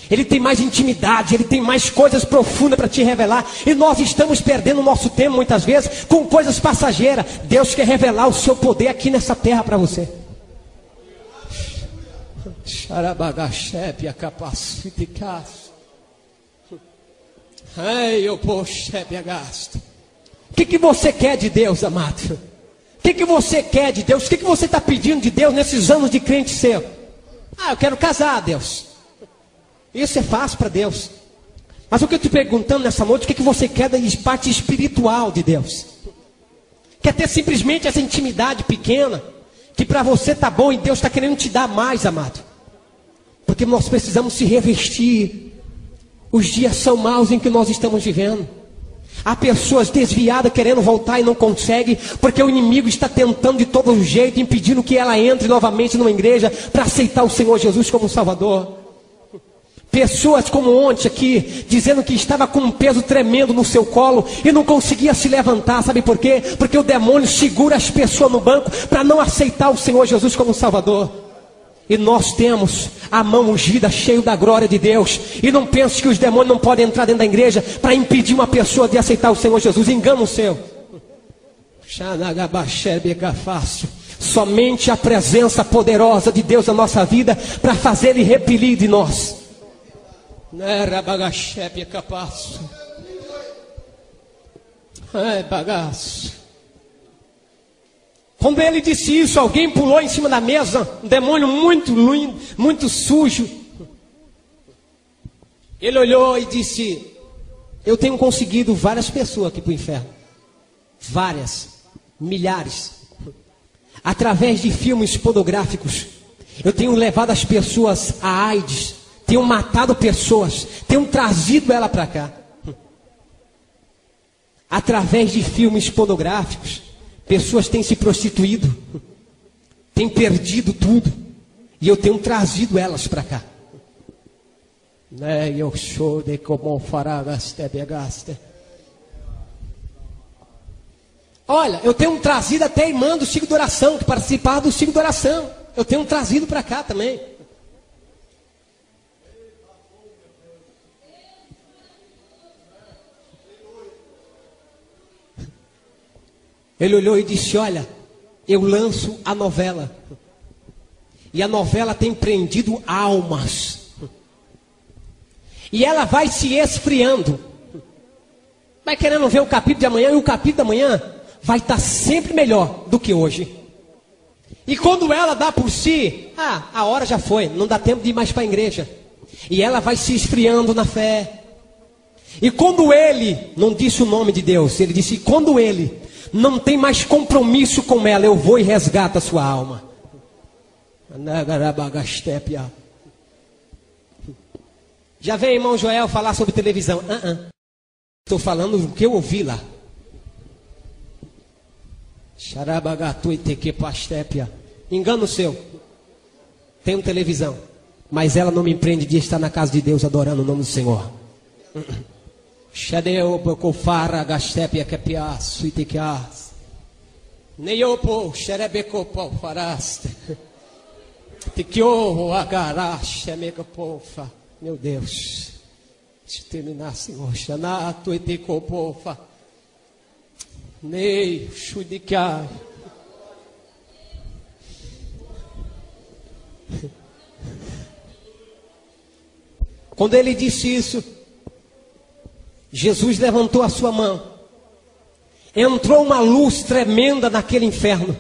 Ele tem mais intimidade, Ele tem mais coisas profundas para te revelar. E nós estamos perdendo o nosso tempo muitas vezes com coisas passageiras. Deus quer revelar o seu poder aqui nessa terra para você. O que você quer de Deus, amado? O que você quer de Deus? O que você está pedindo de Deus nesses anos de crente seu? Eu quero casar, Deus. Isso é fácil para Deus. Mas o que eu estou perguntando nessa noite, o que você quer da parte espiritual de Deus? Quer ter simplesmente essa intimidade pequena, que para você está bom e Deus está querendo te dar mais, amado? Porque nós precisamos se revestir. Os dias são maus em que nós estamos vivendo. Há pessoas desviadas querendo voltar e não conseguem, porque o inimigo está tentando de todo jeito, impedindo que ela entre novamente numa igreja para aceitar o Senhor Jesus como Salvador. Pessoas como ontem aqui, dizendo que estava com um peso tremendo no seu colo e não conseguia se levantar. Sabe por quê? Porque o demônio segura as pessoas no banco para não aceitar o Senhor Jesus como Salvador. E nós temos a mão ungida, cheio da glória de Deus. E não pense que os demônios não podem entrar dentro da igreja para impedir uma pessoa de aceitar o Senhor Jesus. Engano seu. Somente a presença poderosa de Deus na nossa vida para fazer Ele repelir de nós. Ai, bagaço. Quando ele disse isso, alguém pulou em cima da mesa, um demônio muito lindo, muito sujo. Ele olhou e disse: eu tenho conseguido várias pessoas aqui para o inferno. Várias, milhares. Através de filmes pornográficos, eu tenho levado as pessoas a AIDS, tenho matado pessoas, tenho trazido ela para cá. Através de filmes pornográficos, pessoas têm se prostituído, têm perdido tudo, e eu tenho trazido elas para cá. Eu sou de como olha, eu tenho trazido até a irmã do ciclo de oração, que participava do ciclo de oração. Eu tenho trazido para cá também. Ele olhou e disse: olha, eu lanço a novela. E a novela tem prendido almas. E ela vai se esfriando. Vai querendo ver o capítulo de amanhã, e o capítulo da manhã vai estar sempre melhor do que hoje. E quando ela dá por si, a hora já foi, não dá tempo de ir mais para a igreja. E ela vai se esfriando na fé. E quando ele, não disse o nome de Deus, ele disse: quando ele não tem mais compromisso com ela, eu vou e resgato a sua alma. Já veio irmão Joel falar sobre televisão. Estou falando do que eu ouvi lá. Engano seu. Tenho televisão, mas ela não me prende de estar na casa de Deus adorando o nome do Senhor. Meu Deus, deixa eu terminar, Senhor. Xanato e tecopofa. Nei, chudikai. Quando ele disse isso, Jesus levantou a sua mão. Entrou uma luz tremenda naquele inferno.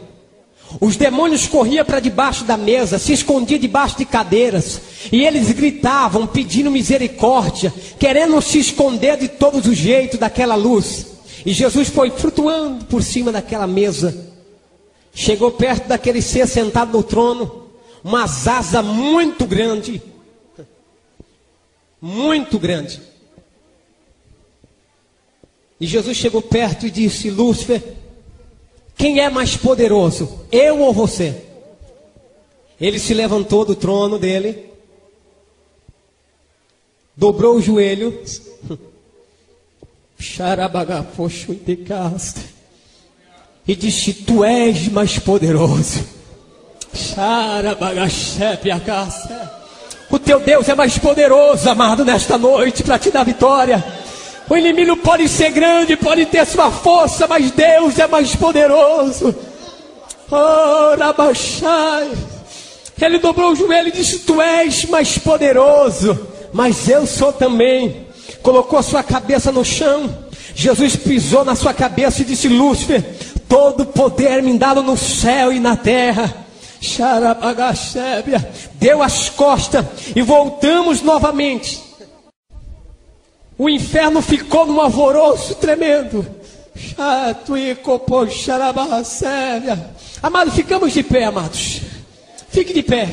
Os demônios corriam para debaixo da mesa, se escondiam debaixo de cadeiras. E eles gritavam, pedindo misericórdia, querendo se esconder de todos os jeitos daquela luz. E Jesus foi flutuando por cima daquela mesa. Chegou perto daquele ser sentado no trono. Uma asa muito grande. Muito grande. E Jesus chegou perto e disse: Lúcifer, quem é mais poderoso, eu ou você? Ele se levantou do trono dele, dobrou os joelhos, e disse: tu és mais poderoso. O teu Deus é mais poderoso, amado, nesta noite, para te dar vitória. O inimigo pode ser grande, pode ter sua força, mas Deus é mais poderoso. Oh, Rabachai. Ele dobrou o joelho e disse: tu és mais poderoso, mas eu sou também. Colocou a sua cabeça no chão. Jesus pisou na sua cabeça e disse: Lúcifer, todo poder me dado no céu e na terra. Deu as costas e voltamos novamente. O inferno ficou num alvoroço tremendo. Amados, ficamos de pé, amados. Fique de pé.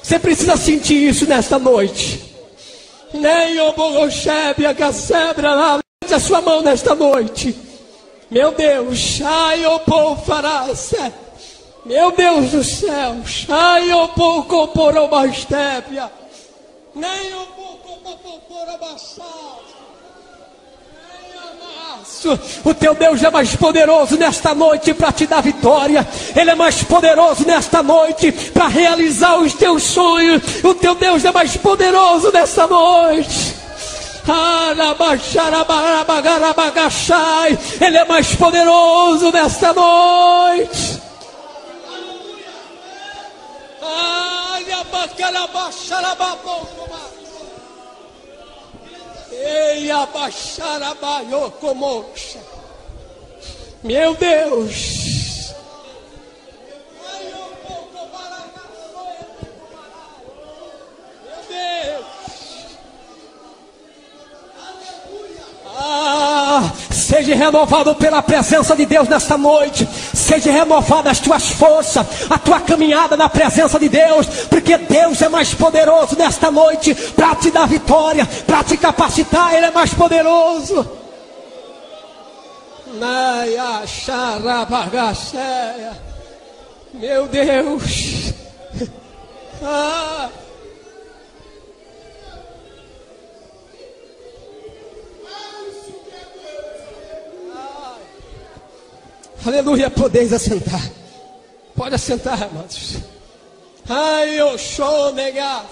Você precisa sentir isso nesta noite. Levante a sua mão nesta noite. Meu Deus. Meu Deus do céu. O teu Deus é mais poderoso nesta noite para te dar vitória. Ele é mais poderoso nesta noite para realizar os teus sonhos. O teu Deus é mais poderoso nesta noite. Ele é mais poderoso nesta noite. Meu Deus. Seja renovado pela presença de Deus nesta noite. Seja renovada as tuas forças, a tua caminhada na presença de Deus, porque Deus é mais poderoso nesta noite para te dar vitória, para te capacitar. Ele é mais poderoso. Meu Deus. Aleluia, podeis assentar. Pode assentar, amados. Ai, eu sou negar.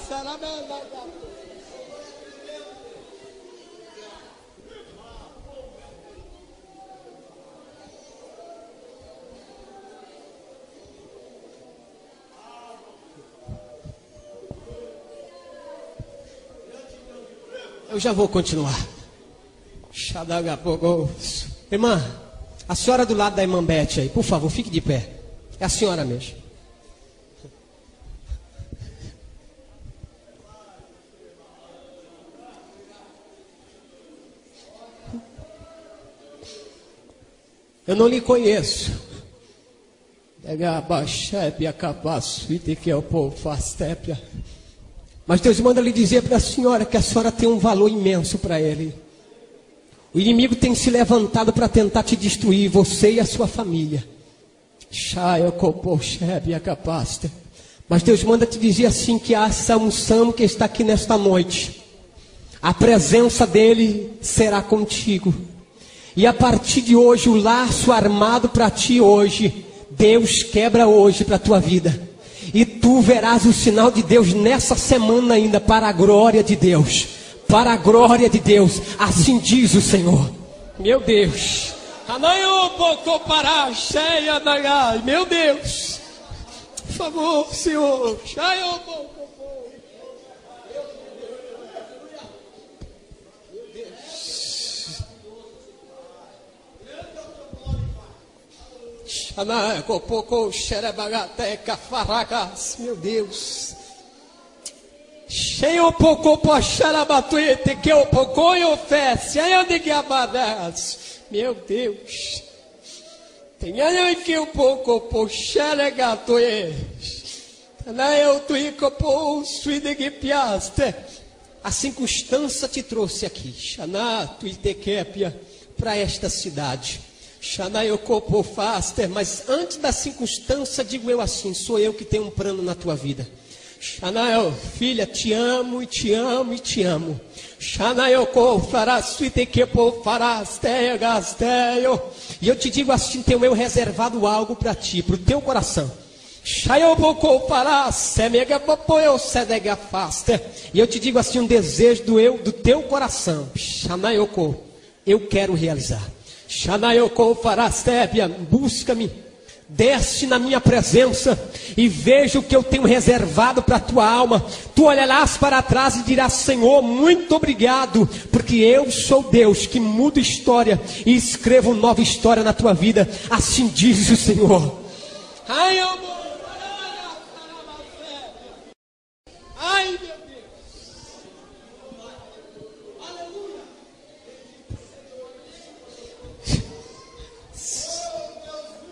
Eu já vou continuar. Irmã, a senhora do lado da irmã Beth aí, por favor, fique de pé. É a senhora mesmo. Eu não lhe conheço. Mas Deus manda lhe dizer para a senhora que a senhora tem um valor imenso para Ele. O inimigo tem se levantado para tentar te destruir, você e a sua família. Mas Deus manda te dizer assim, que há essa unção que está aqui nesta noite. A presença dele será contigo. E a partir de hoje, o laço armado para ti hoje, Deus quebra hoje para a tua vida. E tu verás o sinal de Deus nessa semana ainda, para a glória de Deus. Para a glória de Deus, assim diz o Senhor. Meu Deus. Meu Deus. Por favor, Senhor. Meu Deus. Cheio pouco poxarabatuete que o pouco eu fesse aí de gabadas. Meu Deus. Tem aí que o pouco poxaregatoe. Na eu tuico poço de guipiaste. A circunstância te trouxe aqui. Xaná tuitequepia para esta cidade. Xaná eu copo faster, mas antes da circunstância digo eu assim, sou eu que tenho um plano na tua vida. Xanael, filha, te amo e te amo e te amo. Xanael, e eu te digo assim, tenho eu reservado algo para ti, para o teu coração. E eu te digo assim, um desejo do teu coração. Xanael, eu quero realizar. Xanael, busca-me. Desce na minha presença e veja o que eu tenho reservado para a tua alma. Tu olharás para trás e dirás, Senhor, muito obrigado, porque eu sou Deus que muda história e escrevo nova história na tua vida. Assim diz o Senhor. Ai, amor. Ai, meu Deus.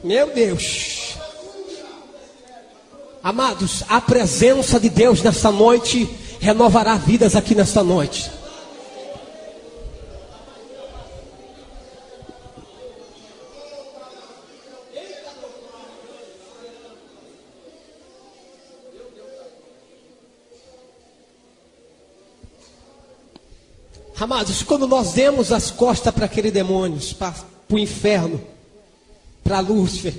Meu Deus. Amados, a presença de Deus nesta noite renovará vidas aqui nesta noite. Amados, quando nós demos as costas para aquele demônio, para o inferno, para Lúcifer,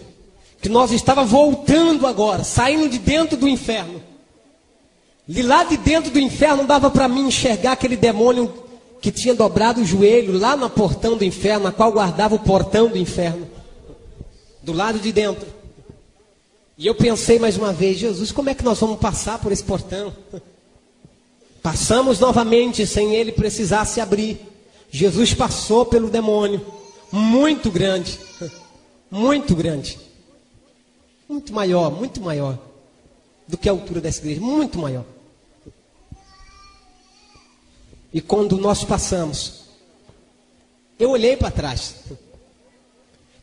que nós estava voltando agora, saindo de dentro do inferno. De lá de dentro do inferno dava para mim enxergar aquele demônio que tinha dobrado o joelho lá no portão do inferno, na qual guardava o portão do inferno, do lado de dentro. E eu pensei mais uma vez, Jesus, como é que nós vamos passar por esse portão? Passamos novamente sem ele precisar se abrir. Jesus passou pelo demônio, muito grande, muito grande, muito maior do que a altura dessa igreja, muito maior. E quando nós passamos, eu olhei para trás.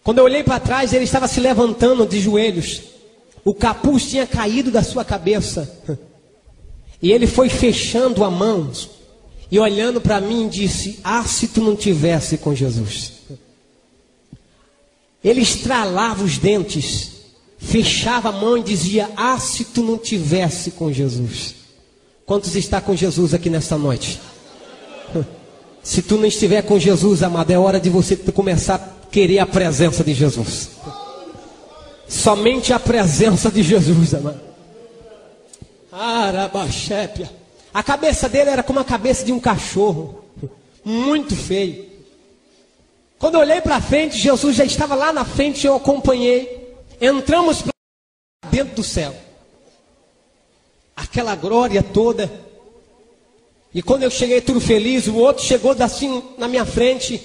Quando eu olhei para trás, ele estava se levantando de joelhos. O capuz tinha caído da sua cabeça. E ele foi fechando a mão e olhando para mim disse: ah, se tu não tivesse com Jesus. Ele estralava os dentes, fechava a mão e dizia: ah, se tu não tivesse com Jesus. Quantos está com Jesus aqui nesta noite? Se tu não estiver com Jesus, amado, é hora de você começar a querer a presença de Jesus. Somente a presença de Jesus, amado. Arabachépia. A cabeça dele era como a cabeça de um cachorro, muito feio. Quando eu olhei para frente, Jesus já estava lá na frente, eu acompanhei. Entramos para dentro do céu. Aquela glória toda. E quando eu cheguei tudo feliz, o outro chegou assim na minha frente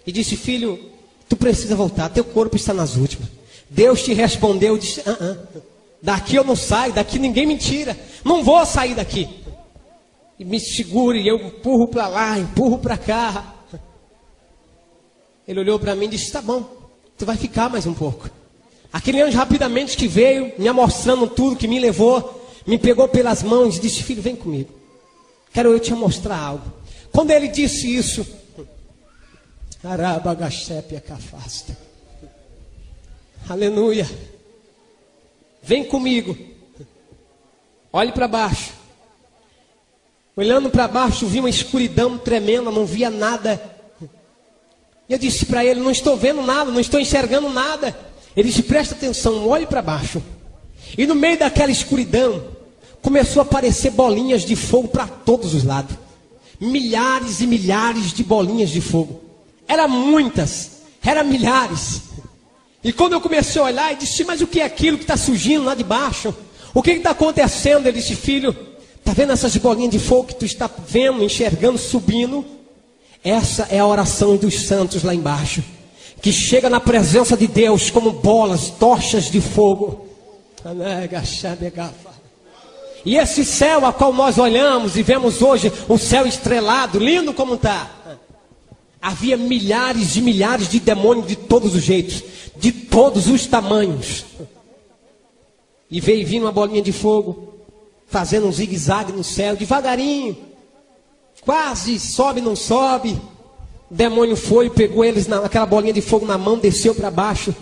e disse: filho, tu precisa voltar, teu corpo está nas últimas. Deus te respondeu, disse: daqui eu não saio, daqui ninguém me tira, não vou sair daqui. E me segure, e eu empurro para lá, empurro para cá. Ele olhou para mim e disse: tá bom, tu vai ficar mais um pouco. Aquele anjo rapidamente que veio, me mostrando tudo, que me levou, me pegou pelas mãos e disse: filho, vem comigo, quero eu te mostrar algo. Quando ele disse isso, Arabagachépia cafasta, aleluia, vem comigo, olhe para baixo. Olhando para baixo, vi uma escuridão tremenda, não via nada. E eu disse para ele: não estou vendo nada, não estou enxergando nada. Ele disse: presta atenção, olhe para baixo. E no meio daquela escuridão, começou a aparecer bolinhas de fogo para todos os lados. Milhares e milhares de bolinhas de fogo. Eram muitas, eram milhares. E quando eu comecei a olhar, eu disse: mas o que é aquilo que está surgindo lá de baixo? O que está acontecendo? Ele disse: filho, está vendo essas bolinhas de fogo que tu está vendo, enxergando, subindo? Essa é a oração dos santos lá embaixo, que chega na presença de Deus como bolas, tochas de fogo. E esse céu a qual nós olhamos e vemos hoje, um céu estrelado, lindo como está, havia milhares e milhares de demônios de todos os jeitos, de todos os tamanhos. E veio vindo uma bolinha de fogo, fazendo um zigue-zague no céu, devagarinho, quase sobe, não sobe. O demônio foi, pegou eles naquela bolinha de fogo na mão, desceu para baixo.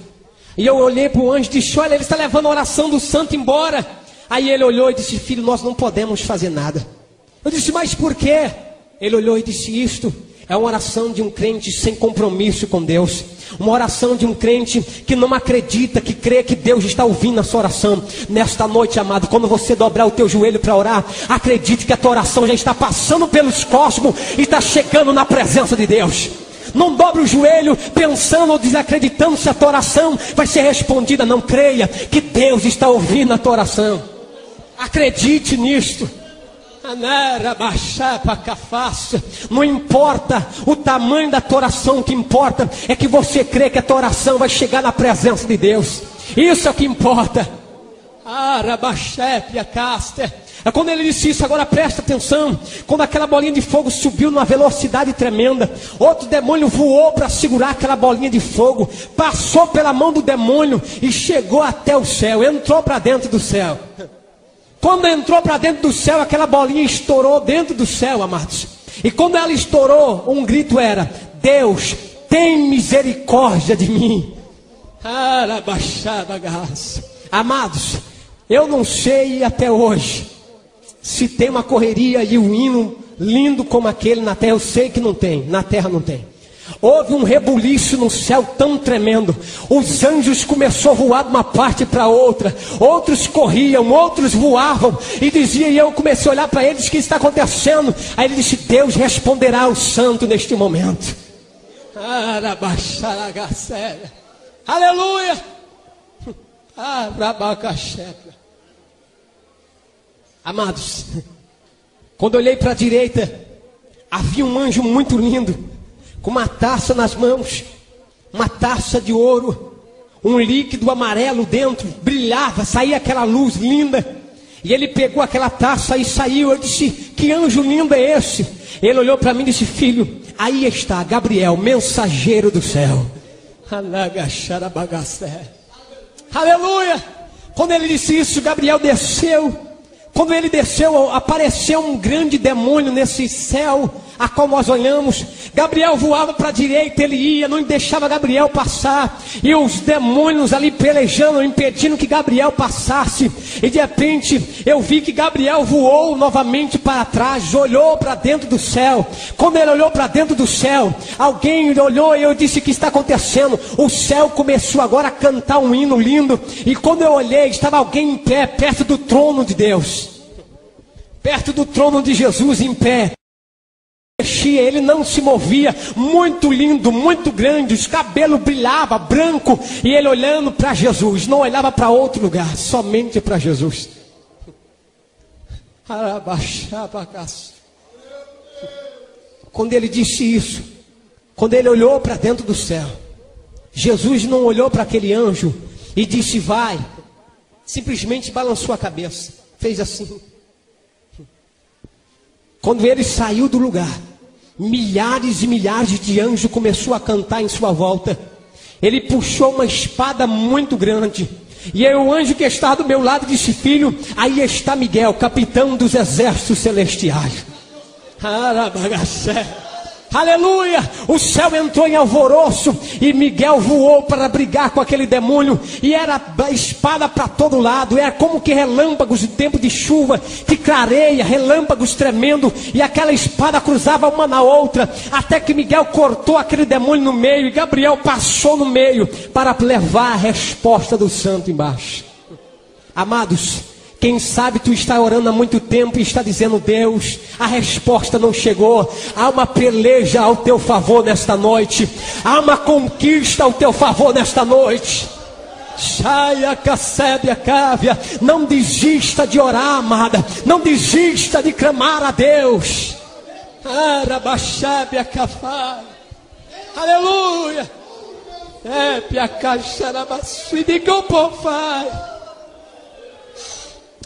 E eu olhei para o anjo e disse: olha, ele está levando a oração do santo embora. Aí ele olhou e disse: filho, nós não podemos fazer nada. Eu disse: mas por quê? Ele olhou e disse: isto é uma oração de um crente sem compromisso com Deus. Uma oração de um crente que não acredita, que crê que Deus está ouvindo a sua oração. Nesta noite, amado, quando você dobrar o teu joelho para orar, acredite que a tua oração já está passando pelos cosmos e está chegando na presença de Deus. Não dobre o joelho pensando ou desacreditando se a tua oração vai ser respondida. Não, creia que Deus está ouvindo a tua oração. Acredite nisto. Não importa o tamanho da tua oração, o que importa é que você crê que a tua oração vai chegar na presença de Deus. Isso é o que importa. Quando ele disse isso, agora presta atenção. Quando aquela bolinha de fogo subiu numa velocidade tremenda, outro demônio voou para segurar aquela bolinha de fogo, passou pela mão do demônio e chegou até o céu, entrou para dentro do céu. Quando entrou para dentro do céu, aquela bolinha estourou dentro do céu, amados. E quando ela estourou, um grito era: Deus, tem misericórdia de mim. Amados, eu não sei até hoje se tem uma correria e um hino lindo como aquele na terra. Eu sei que não tem, na terra não tem. houve um rebuliço no céu tão tremendo. Os anjos começaram a voar de uma parte para outra. Outros corriam, outros voavam. E dizia, e eu comecei a olhar para eles, o que está acontecendo? Aí ele disse, Deus responderá ao santo neste momento. Aleluia. Amados, quando eu olhei para a direita, havia um anjo muito lindo, com uma taça nas mãos, uma taça de ouro, um líquido amarelo dentro, brilhava, saía aquela luz linda. E ele pegou aquela taça e saiu. Eu disse, que anjo lindo é esse? Ele olhou para mim e disse, filho, aí está Gabriel, mensageiro do céu. Aleluia. Quando ele disse isso, Gabriel desceu. Quando ele desceu, apareceu um grande demônio nesse céu a qual nós olhamos. Gabriel voava para a direita, ele ia, não deixava Gabriel passar. E os demônios ali pelejando, impedindo que Gabriel passasse. E de repente, eu vi que Gabriel voou novamente para trás, olhou para dentro do céu. Quando ele olhou para dentro do céu, alguém olhou e eu disse, o que está acontecendo? O céu começou agora a cantar um hino lindo. E quando eu olhei, estava alguém em pé, perto do trono de Deus. Perto do trono de Jesus, em pé. Ele não se movia, muito lindo, muito grande, os cabelos brilhavam, branco, e ele olhando para Jesus, não olhava para outro lugar, somente para Jesus. Quando ele disse isso, quando ele olhou para dentro do céu, Jesus não olhou para aquele anjo e disse, vai, simplesmente balançou a cabeça, fez assim. Quando ele saiu do lugar, milhares e milhares de anjos começaram a cantar em sua volta. Ele puxou uma espada muito grande. E aí o anjo que estava do meu lado disse, filho, aí está Miguel, capitão dos exércitos celestiais. Aleluia, o céu entrou em alvoroço e Miguel voou para brigar com aquele demônio, e era a espada para todo lado, era como que relâmpagos de tempo de chuva, que clareia, relâmpagos tremendo, e aquela espada cruzava uma na outra, até que Miguel cortou aquele demônio no meio, e Gabriel passou no meio, para levar a resposta do santo embaixo. Amados, quem sabe tu está orando há muito tempo e está dizendo, Deus, a resposta não chegou. Há uma peleja ao teu favor nesta noite. Há uma conquista ao teu favor nesta noite. Não desista de orar, amada. Não desista de clamar a Deus. Aleluia.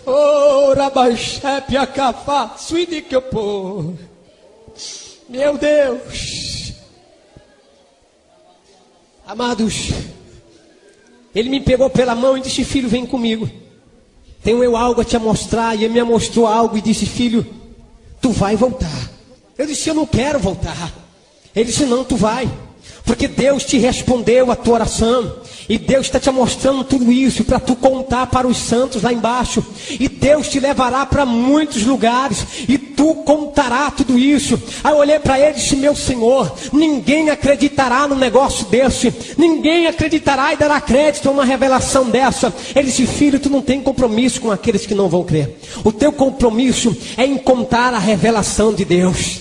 Oh, Rabaxepe, Acafá, suíde que eu pô. Meu Deus. Amados, ele me pegou pela mão e disse, filho, vem comigo. Tenho eu algo a te mostrar. E ele me mostrou algo e disse, filho, tu vai voltar. Eu disse, eu não quero voltar. Ele disse, não, tu vai. Porque Deus te respondeu a tua oração. E Deus está te mostrando tudo isso para tu contar para os santos lá embaixo. E Deus te levará para muitos lugares. E tu contará tudo isso. Aí eu olhei para ele e disse, meu Senhor, ninguém acreditará num negócio desse. Ninguém acreditará e dará crédito a uma revelação dessa. Ele disse, filho, tu não tem compromisso com aqueles que não vão crer. O teu compromisso é em contar a revelação de Deus.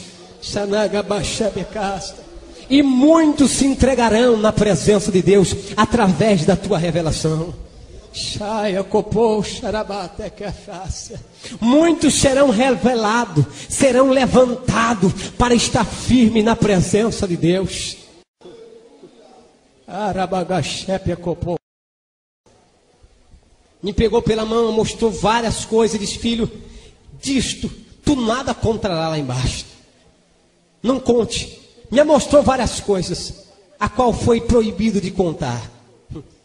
E muitos se entregarão na presença de Deus através da tua revelação. Muitos serão revelados, serão levantados para estar firme na presença de Deus. Me pegou pela mão, mostrou várias coisas, disse, filho, disto tu nada contará lá embaixo. Não conte. Me mostrou várias coisas, a qual foi proibido de contar.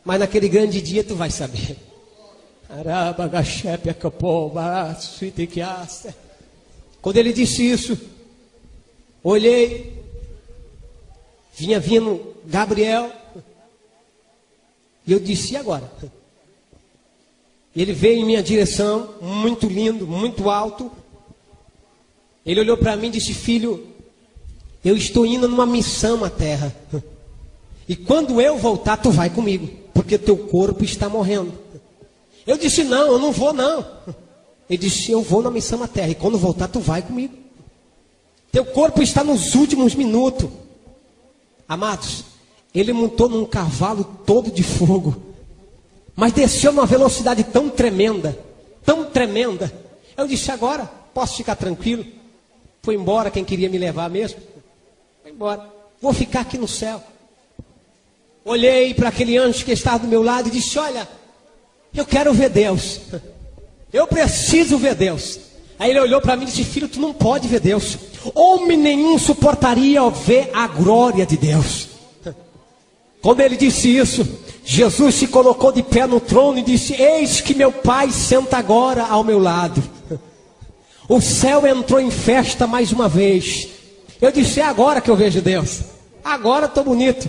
Mas naquele grande dia tu vai saber. Quando ele disse isso, olhei, vinha vindo Gabriel, e eu disse, e agora? Ele veio em minha direção, muito lindo, muito alto. Ele olhou para mim e disse, filho, eu estou indo numa missão à terra. E quando eu voltar, tu vai comigo, porque teu corpo está morrendo. Eu disse, não, eu não vou não. Ele disse, eu vou na missão à terra, e quando voltar, tu vai comigo. Teu corpo está nos últimos minutos. Amados, ele montou num cavalo todo de fogo, mas desceu numa velocidade tão tremenda, tão tremenda. Eu disse, agora posso ficar tranquilo. Foi embora quem queria me levar mesmo. Foi embora, vou ficar aqui no céu. Olhei para aquele anjo que estava do meu lado e disse, olha, eu quero ver Deus. Eu preciso ver Deus. Aí ele olhou para mim e disse, filho, tu não pode ver Deus. Homem nenhum suportaria ver a glória de Deus. Quando ele disse isso, Jesus se colocou de pé no trono e disse, eis que meu Pai senta agora ao meu lado. O céu entrou em festa mais uma vez. Eu disse, é agora que eu vejo Deus. Agora estou bonito.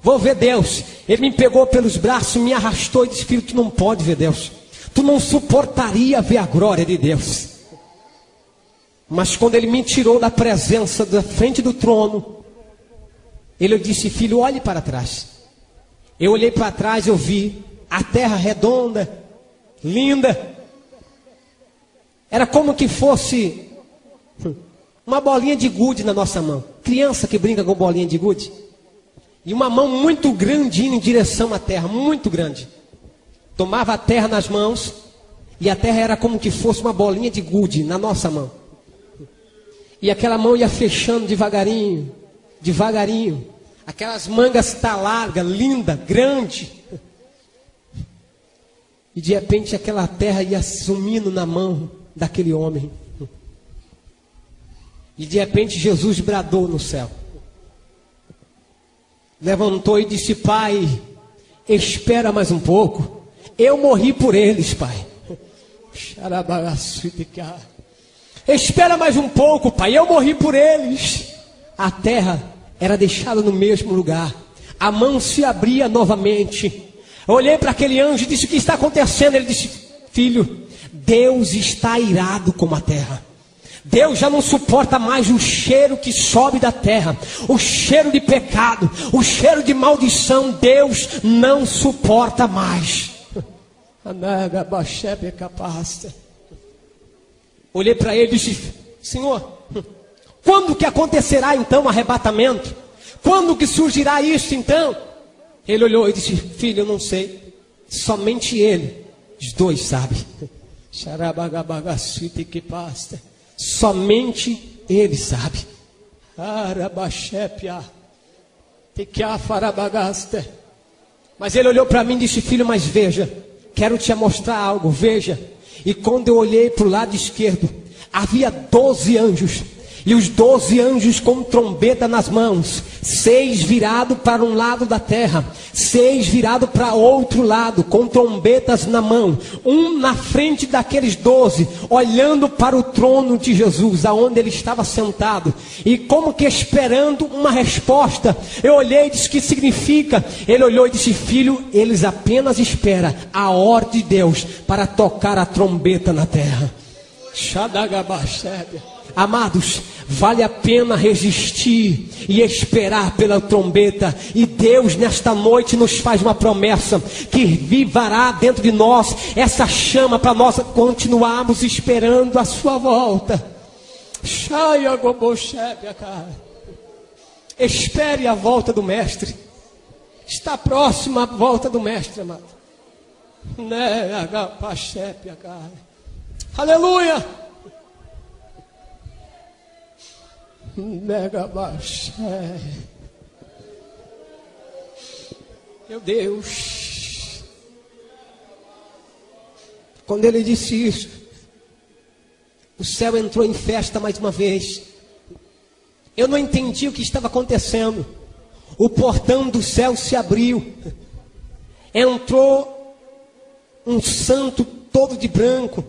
Vou ver Deus. Ele me pegou pelos braços, me arrastou e disse, filho, tu não pode ver Deus. Tu não suportaria ver a glória de Deus. Mas quando ele me tirou da presença, da frente do trono, ele disse, filho, olhe para trás. Eu olhei para trás, eu vi a terra redonda, linda. Era como que fosse uma bolinha de gude na nossa mão. Criança que brinca com bolinha de gude. E uma mão muito grande indo em direção à terra, muito grande. Tomava a terra nas mãos, e a terra era como que fosse uma bolinha de gude na nossa mão. E aquela mão ia fechando devagarinho, devagarinho. Aquelas mangas tá larga, linda, grande. E de repente aquela terra ia sumindo na mão daquele homem. E de repente Jesus bradou no céu. Levantou e disse, Pai, espera mais um pouco. Eu morri por eles, Pai. Espera mais um pouco, Pai, eu morri por eles. A terra era deixada no mesmo lugar. A mão se abria novamente. Eu olhei para aquele anjo e disse, o que está acontecendo? Ele disse, filho, Deus está irado com a terra. Deus já não suporta mais o cheiro que sobe da terra, o cheiro de pecado, o cheiro de maldição. Deus não suporta mais. Olhei para ele e disse, Senhor, quando que acontecerá então o arrebatamento? Quando que surgirá isso então? Ele olhou e disse, filho, eu não sei, somente ele, os dois sabem. Somente ele sabe. Mas ele olhou para mim e disse, filho, mas veja, quero te mostrar algo, veja. E quando eu olhei para o lado esquerdo, havia 12 anjos. E os 12 anjos com trombeta nas mãos, 6 virados para um lado da terra, 6 virados para outro lado, com trombetas na mão, um na frente daqueles 12, olhando para o trono de Jesus, aonde ele estava sentado, e como que esperando uma resposta. Eu olhei e disse, que significa? Ele olhou e disse, filho, eles apenas esperam a ordem de Deus para tocar a trombeta na terra. Amados, vale a pena resistir e esperar pela trombeta. E Deus nesta noite nos faz uma promessa, que vivará dentro de nós essa chama para nós continuarmos esperando a sua volta. Espere a volta do mestre. Está próxima a volta do mestre, amado. Aleluia. Meu Deus. Quando ele disse isso, o céu entrou em festa mais uma vez. Eu não entendi o que estava acontecendo. O portão do céu se abriu. Entrou um santo todo de branco,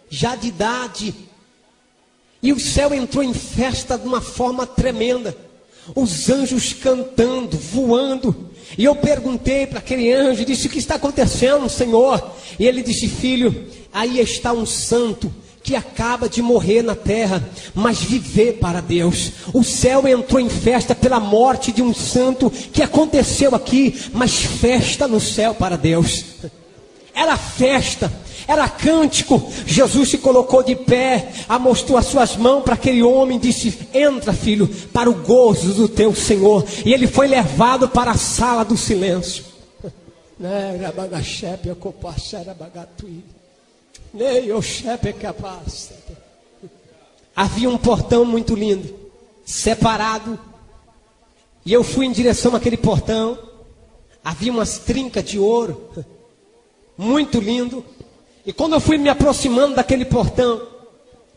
já de idade. E o céu entrou em festa de uma forma tremenda. Os anjos cantando, voando. E eu perguntei para aquele anjo, disse, o que está acontecendo, Senhor? E ele disse, filho, aí está um santo que acaba de morrer na terra, mas viver para Deus. O céu entrou em festa pela morte de um santo que aconteceu aqui, mas festa no céu para Deus. Era festa, era cântico. Jesus se colocou de pé, amostrou as suas mãos para aquele homem e disse: entra, filho, para o gozo do teu Senhor. E ele foi levado para a sala do silêncio. Havia um portão muito lindo, separado, e eu fui em direção àquele portão. Havia umas trincas de ouro, muito lindo. E quando eu fui me aproximando daquele portão,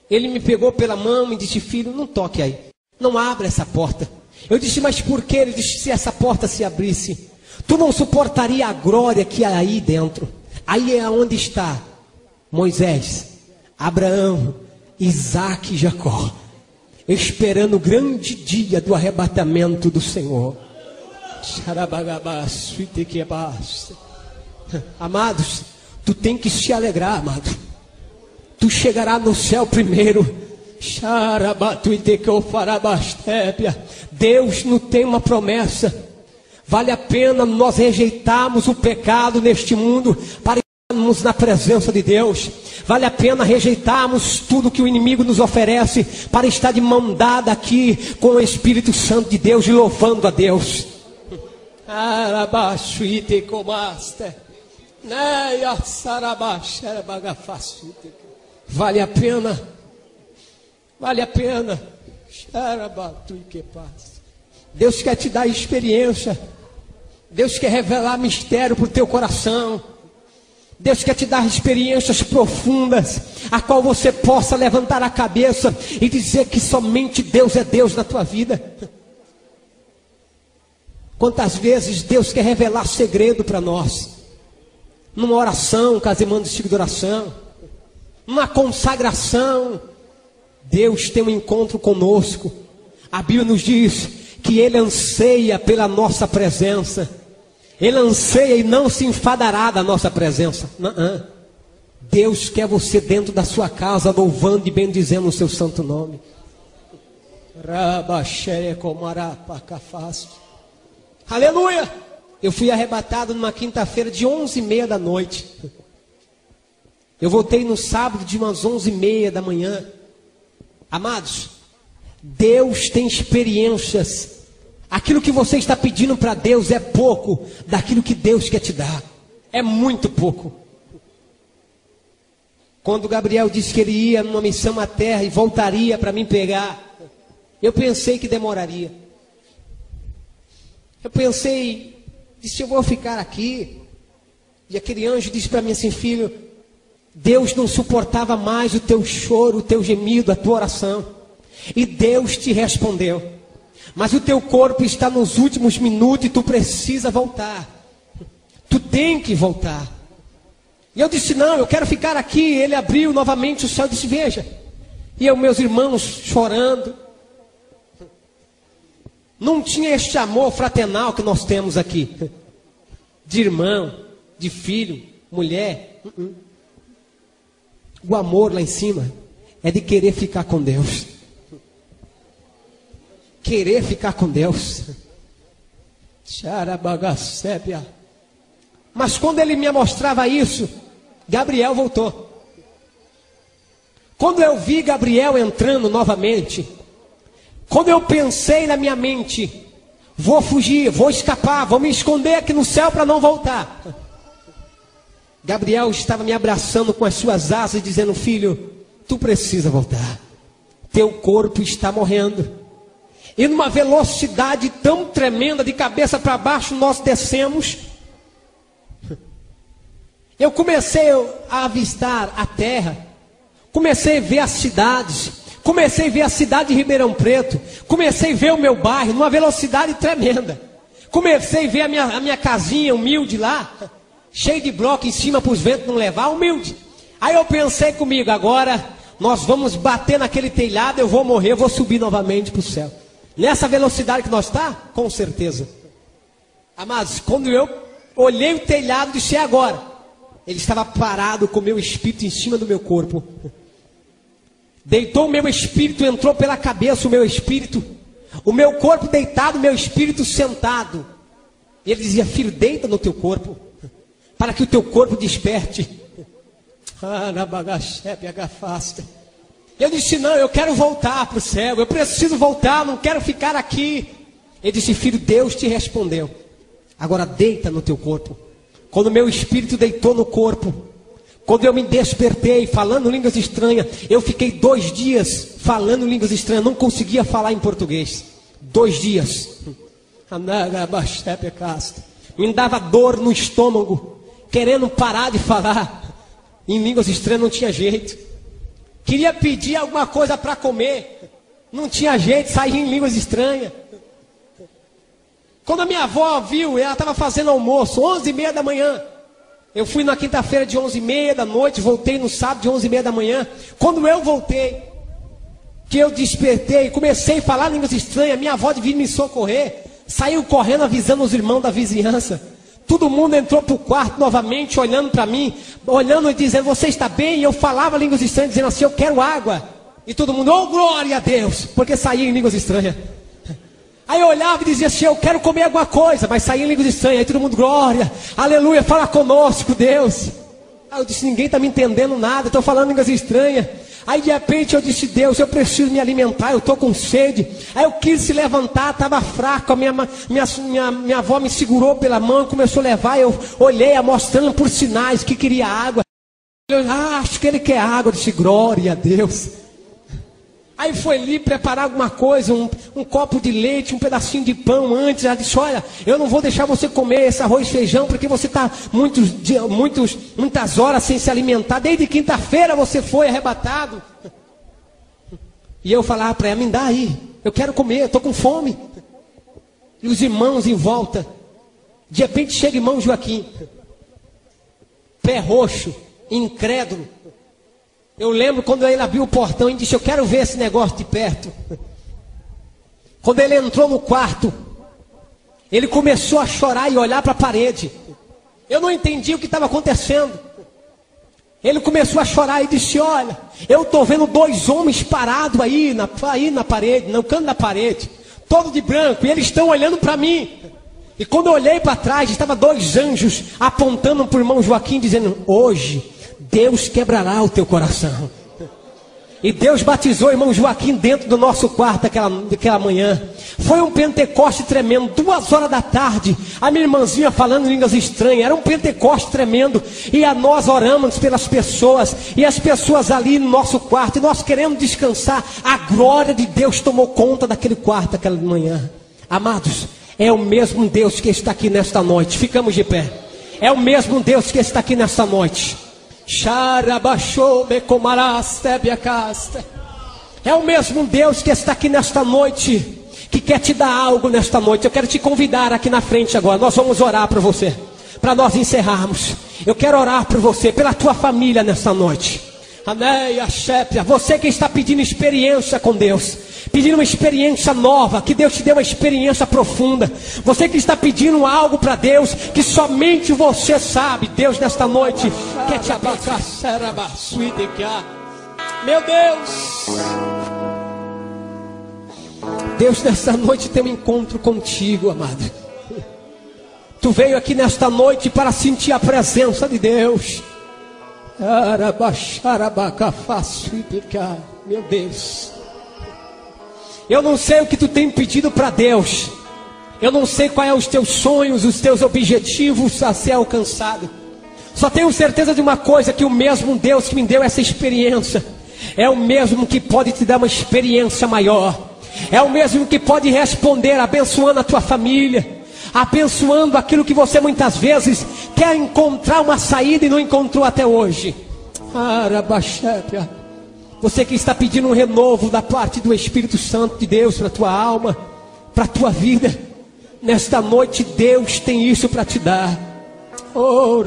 ele me pegou pela mão e disse: filho, não toque aí, não abra essa porta. Eu disse: mas por quê? Ele disse: se essa porta se abrisse, tu não suportaria a glória que há aí dentro. Aí é onde está Moisés, Abraão, Isaac e Jacó, esperando o grande dia do arrebatamento do Senhor. Amados, tu tem que se alegrar, amado. Tu chegará no céu primeiro. Deus não tem uma promessa. Vale a pena nós rejeitarmos o pecado neste mundo para estarmos na presença de Deus. Vale a pena rejeitarmos tudo que o inimigo nos oferece para estar de mão dada aqui com o Espírito Santo de Deus e louvando a Deus. Vale a pena. Vale a pena. Deus quer te dar experiência. Deus quer revelar mistério para o teu coração. Deus quer te dar experiências profundas, a qual você possa levantar a cabeça e dizer que somente Deus é Deus na tua vida. Quantas vezes Deus quer revelar segredo para nós, numa oração, casamento de estilo de oração, numa consagração. Deus tem um encontro conosco. A Bíblia nos diz que Ele anseia pela nossa presença. Ele anseia e não se enfadará da nossa presença. Não. Deus quer você dentro da sua casa, louvando e bendizendo o seu santo nome. Aleluia! Eu fui arrebatado numa quinta-feira de 11h30 da noite. Eu voltei no sábado de umas 11h30 da manhã. Amados, Deus tem experiências. Aquilo que você está pedindo para Deus é pouco daquilo que Deus quer te dar. É muito pouco. Quando Gabriel disse que ele ia numa missão à terra e voltaria para me pegar, eu pensei que demoraria. Eu pensei, disse: eu vou ficar aqui. E aquele anjo disse para mim assim: filho, Deus não suportava mais o teu choro, o teu gemido, a tua oração. E Deus te respondeu. Mas o teu corpo está nos últimos minutos e tu precisa voltar. Tu tem que voltar. E eu disse: não, eu quero ficar aqui. Ele abriu novamente o céu e disse: veja. E meus irmãos chorando. Não tinha este amor fraternal que nós temos aqui. De irmão, de filho, mulher. O amor lá em cima é de querer ficar com Deus. Querer ficar com Deus. Mas quando ele me mostrava isso, Gabriel voltou. Quando eu vi Gabriel entrando novamente, quando eu pensei na minha mente: vou fugir, vou escapar, vou me esconder aqui no céu para não voltar. Gabriel estava me abraçando com as suas asas, dizendo: filho, tu precisa voltar. Teu corpo está morrendo. E numa velocidade tão tremenda, de cabeça para baixo, nós descemos. Eu comecei a avistar a terra. Comecei a ver as cidades. Comecei a ver a cidade de Ribeirão Preto. Comecei a ver o meu bairro numa velocidade tremenda. Comecei a ver a minha casinha humilde lá, cheio de bloco em cima para os ventos não levar, humilde. Aí eu pensei comigo: agora nós vamos bater naquele telhado, eu vou morrer, eu vou subir novamente para o céu. Nessa velocidade que nós está, com certeza. Amados, quando eu olhei o telhado, disse: é agora. Ele estava parado com o meu espírito em cima do meu corpo. Deitou o meu espírito, entrou pela cabeça o meu espírito. O meu corpo deitado, o meu espírito sentado. E ele dizia: filho, deita no teu corpo, para que o teu corpo desperte. Eu disse: não, eu quero voltar para o céu. Eu preciso voltar, não quero ficar aqui. Ele disse: filho, Deus te respondeu. Agora deita no teu corpo. Quando o meu espírito deitou no corpo, quando eu me despertei falando línguas estranhas, eu fiquei 2 dias falando línguas estranhas, não conseguia falar em português. 2 dias. Me dava dor no estômago, querendo parar de falar em línguas estranhas, não tinha jeito. Queria pedir alguma coisa para comer, não tinha jeito, saía em línguas estranhas. Quando a minha avó viu, ela estava fazendo almoço, 11h30 da manhã. Eu fui na quinta-feira de 11h30 da noite, voltei no sábado de 11h30 da manhã. Quando eu voltei, que eu despertei, comecei a falar línguas estranhas, minha avó devia me socorrer. Saiu correndo avisando os irmãos da vizinhança. Todo mundo entrou para o quarto novamente, olhando para mim, olhando e dizendo: você está bem? E eu falava línguas estranhas, dizendo assim: eu quero água. E todo mundo: oh, glória a Deus, porque saía em línguas estranhas. Aí eu olhava e dizia assim: eu quero comer alguma coisa, mas saía em línguas estranhas. Aí todo mundo: glória, aleluia, fala conosco, Deus. Aí eu disse: ninguém está me entendendo nada, estou falando línguas estranhas. Aí de repente eu disse: Deus, eu preciso me alimentar, eu estou com sede. Aí eu quis se levantar, estava fraco, a minha avó me segurou pela mão, começou a levar. Eu olhei, mostrando por sinais que queria água. Eu acho que ele quer água. Eu disse: glória a Deus. Aí foi ali preparar alguma coisa, um copo de leite, um pedacinho de pão antes. Ela disse: olha, eu não vou deixar você comer esse arroz e feijão, porque você está muitas horas sem se alimentar. Desde quinta-feira você foi arrebatado. E eu falava para ela: me dá aí, eu quero comer, eu estou com fome. E os irmãos em volta. De repente chega o irmão Joaquim, pé roxo, incrédulo. Eu lembro quando ele abriu o portão e disse: eu quero ver esse negócio de perto. Quando ele entrou no quarto, ele começou a chorar e olhar para a parede. Eu não entendi o que estava acontecendo. Ele começou a chorar e disse: olha, eu estou vendo 2 homens parados aí na parede, no canto da parede, todo de branco, e eles estão olhando para mim. E quando eu olhei para trás, estavam 2 anjos apontando para o irmão Joaquim, dizendo: hoje Deus quebrará o teu coração. E Deus batizou o irmão Joaquim dentro do nosso quarto daquela manhã. Foi um Pentecoste tremendo. 2 horas da tarde, a minha irmãzinha falando em línguas estranhas. Era um Pentecoste tremendo. E nós oramos pelas pessoas. E as pessoas ali no nosso quarto. E nós queremos descansar. A glória de Deus tomou conta daquele quarto daquela manhã. Amados, é o mesmo Deus que está aqui nesta noite. Ficamos de pé. É o mesmo Deus que está aqui nesta noite. É o mesmo Deus que está aqui nesta noite, que quer te dar algo nesta noite. Eu quero te convidar aqui na frente agora. Nós vamos orar para você, para nós encerrarmos. Eu quero orar por você, pela tua família nesta noite. Você que está pedindo experiência com Deus, pedindo uma experiência nova, que Deus te dê uma experiência profunda. Você que está pedindo algo para Deus, que somente você sabe. Deus nesta noite quer te abençoar. Meu Deus, Deus nesta noite tem um encontro contigo, amado. Tu veio aqui nesta noite para sentir a presença de Deus. Meu Deus, eu não sei o que tu tem pedido para Deus. Eu não sei quais são os teus sonhos, os teus objetivos a ser alcançado. Só tenho certeza de uma coisa, que o mesmo Deus que me deu essa experiência é o mesmo que pode te dar uma experiência maior. É o mesmo que pode responder abençoando a tua família, abençoando aquilo que você muitas vezes quer encontrar uma saída e não encontrou até hoje. Você que está pedindo um renovo da parte do Espírito Santo de Deus para a tua alma, para a tua vida, nesta noite Deus tem isso para te dar. Oh,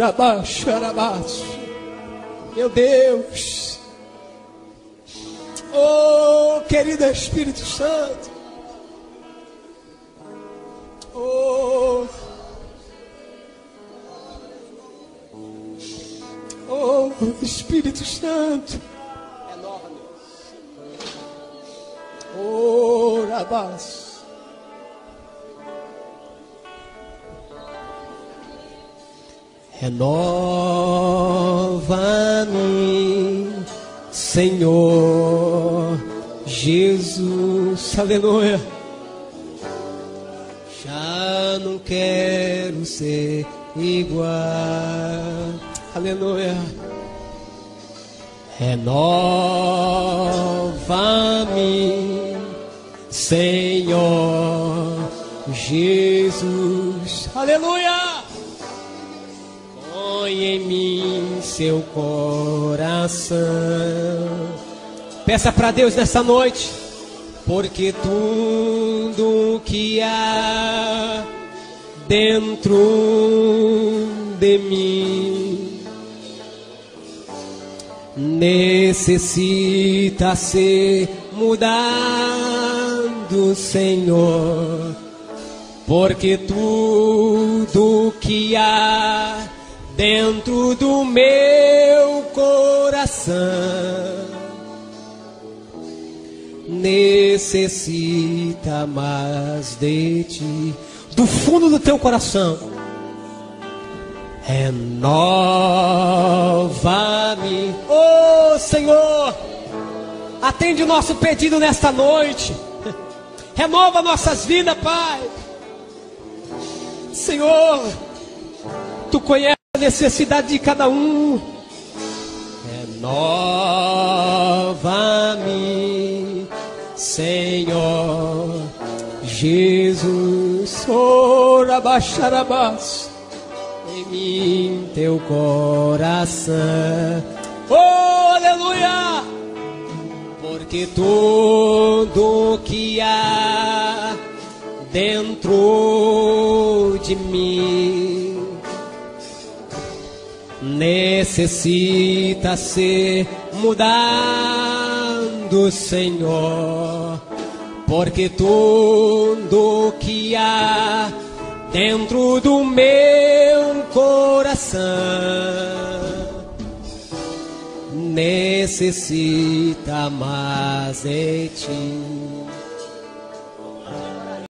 meu Deus. Oh, querido Espírito Santo. Oh, oh, Espírito Santo. Rabacharabás. Renova-me, Senhor Jesus, aleluia. Já não quero ser igual, aleluia. Renova-me, Senhor Jesus, aleluia. Põe em mim seu coração. Peça para Deus nessa noite, porque tudo que há dentro de mim necessita ser mudado, Senhor, porque tudo que há dentro do meu coração necessita mais de ti. Do fundo do teu coração, renova-me, oh Senhor, atende o nosso pedido nesta noite, renova nossas vidas, Pai. Senhor, Tu conheces a necessidade de cada um. Renova-me, Senhor Jesus, ora baixarabás, em mim teu coração, oh aleluia, porque tudo que há dentro de mim necessita ser mudado, Senhor, porque tudo que há dentro do meu coração necessita mais de ti.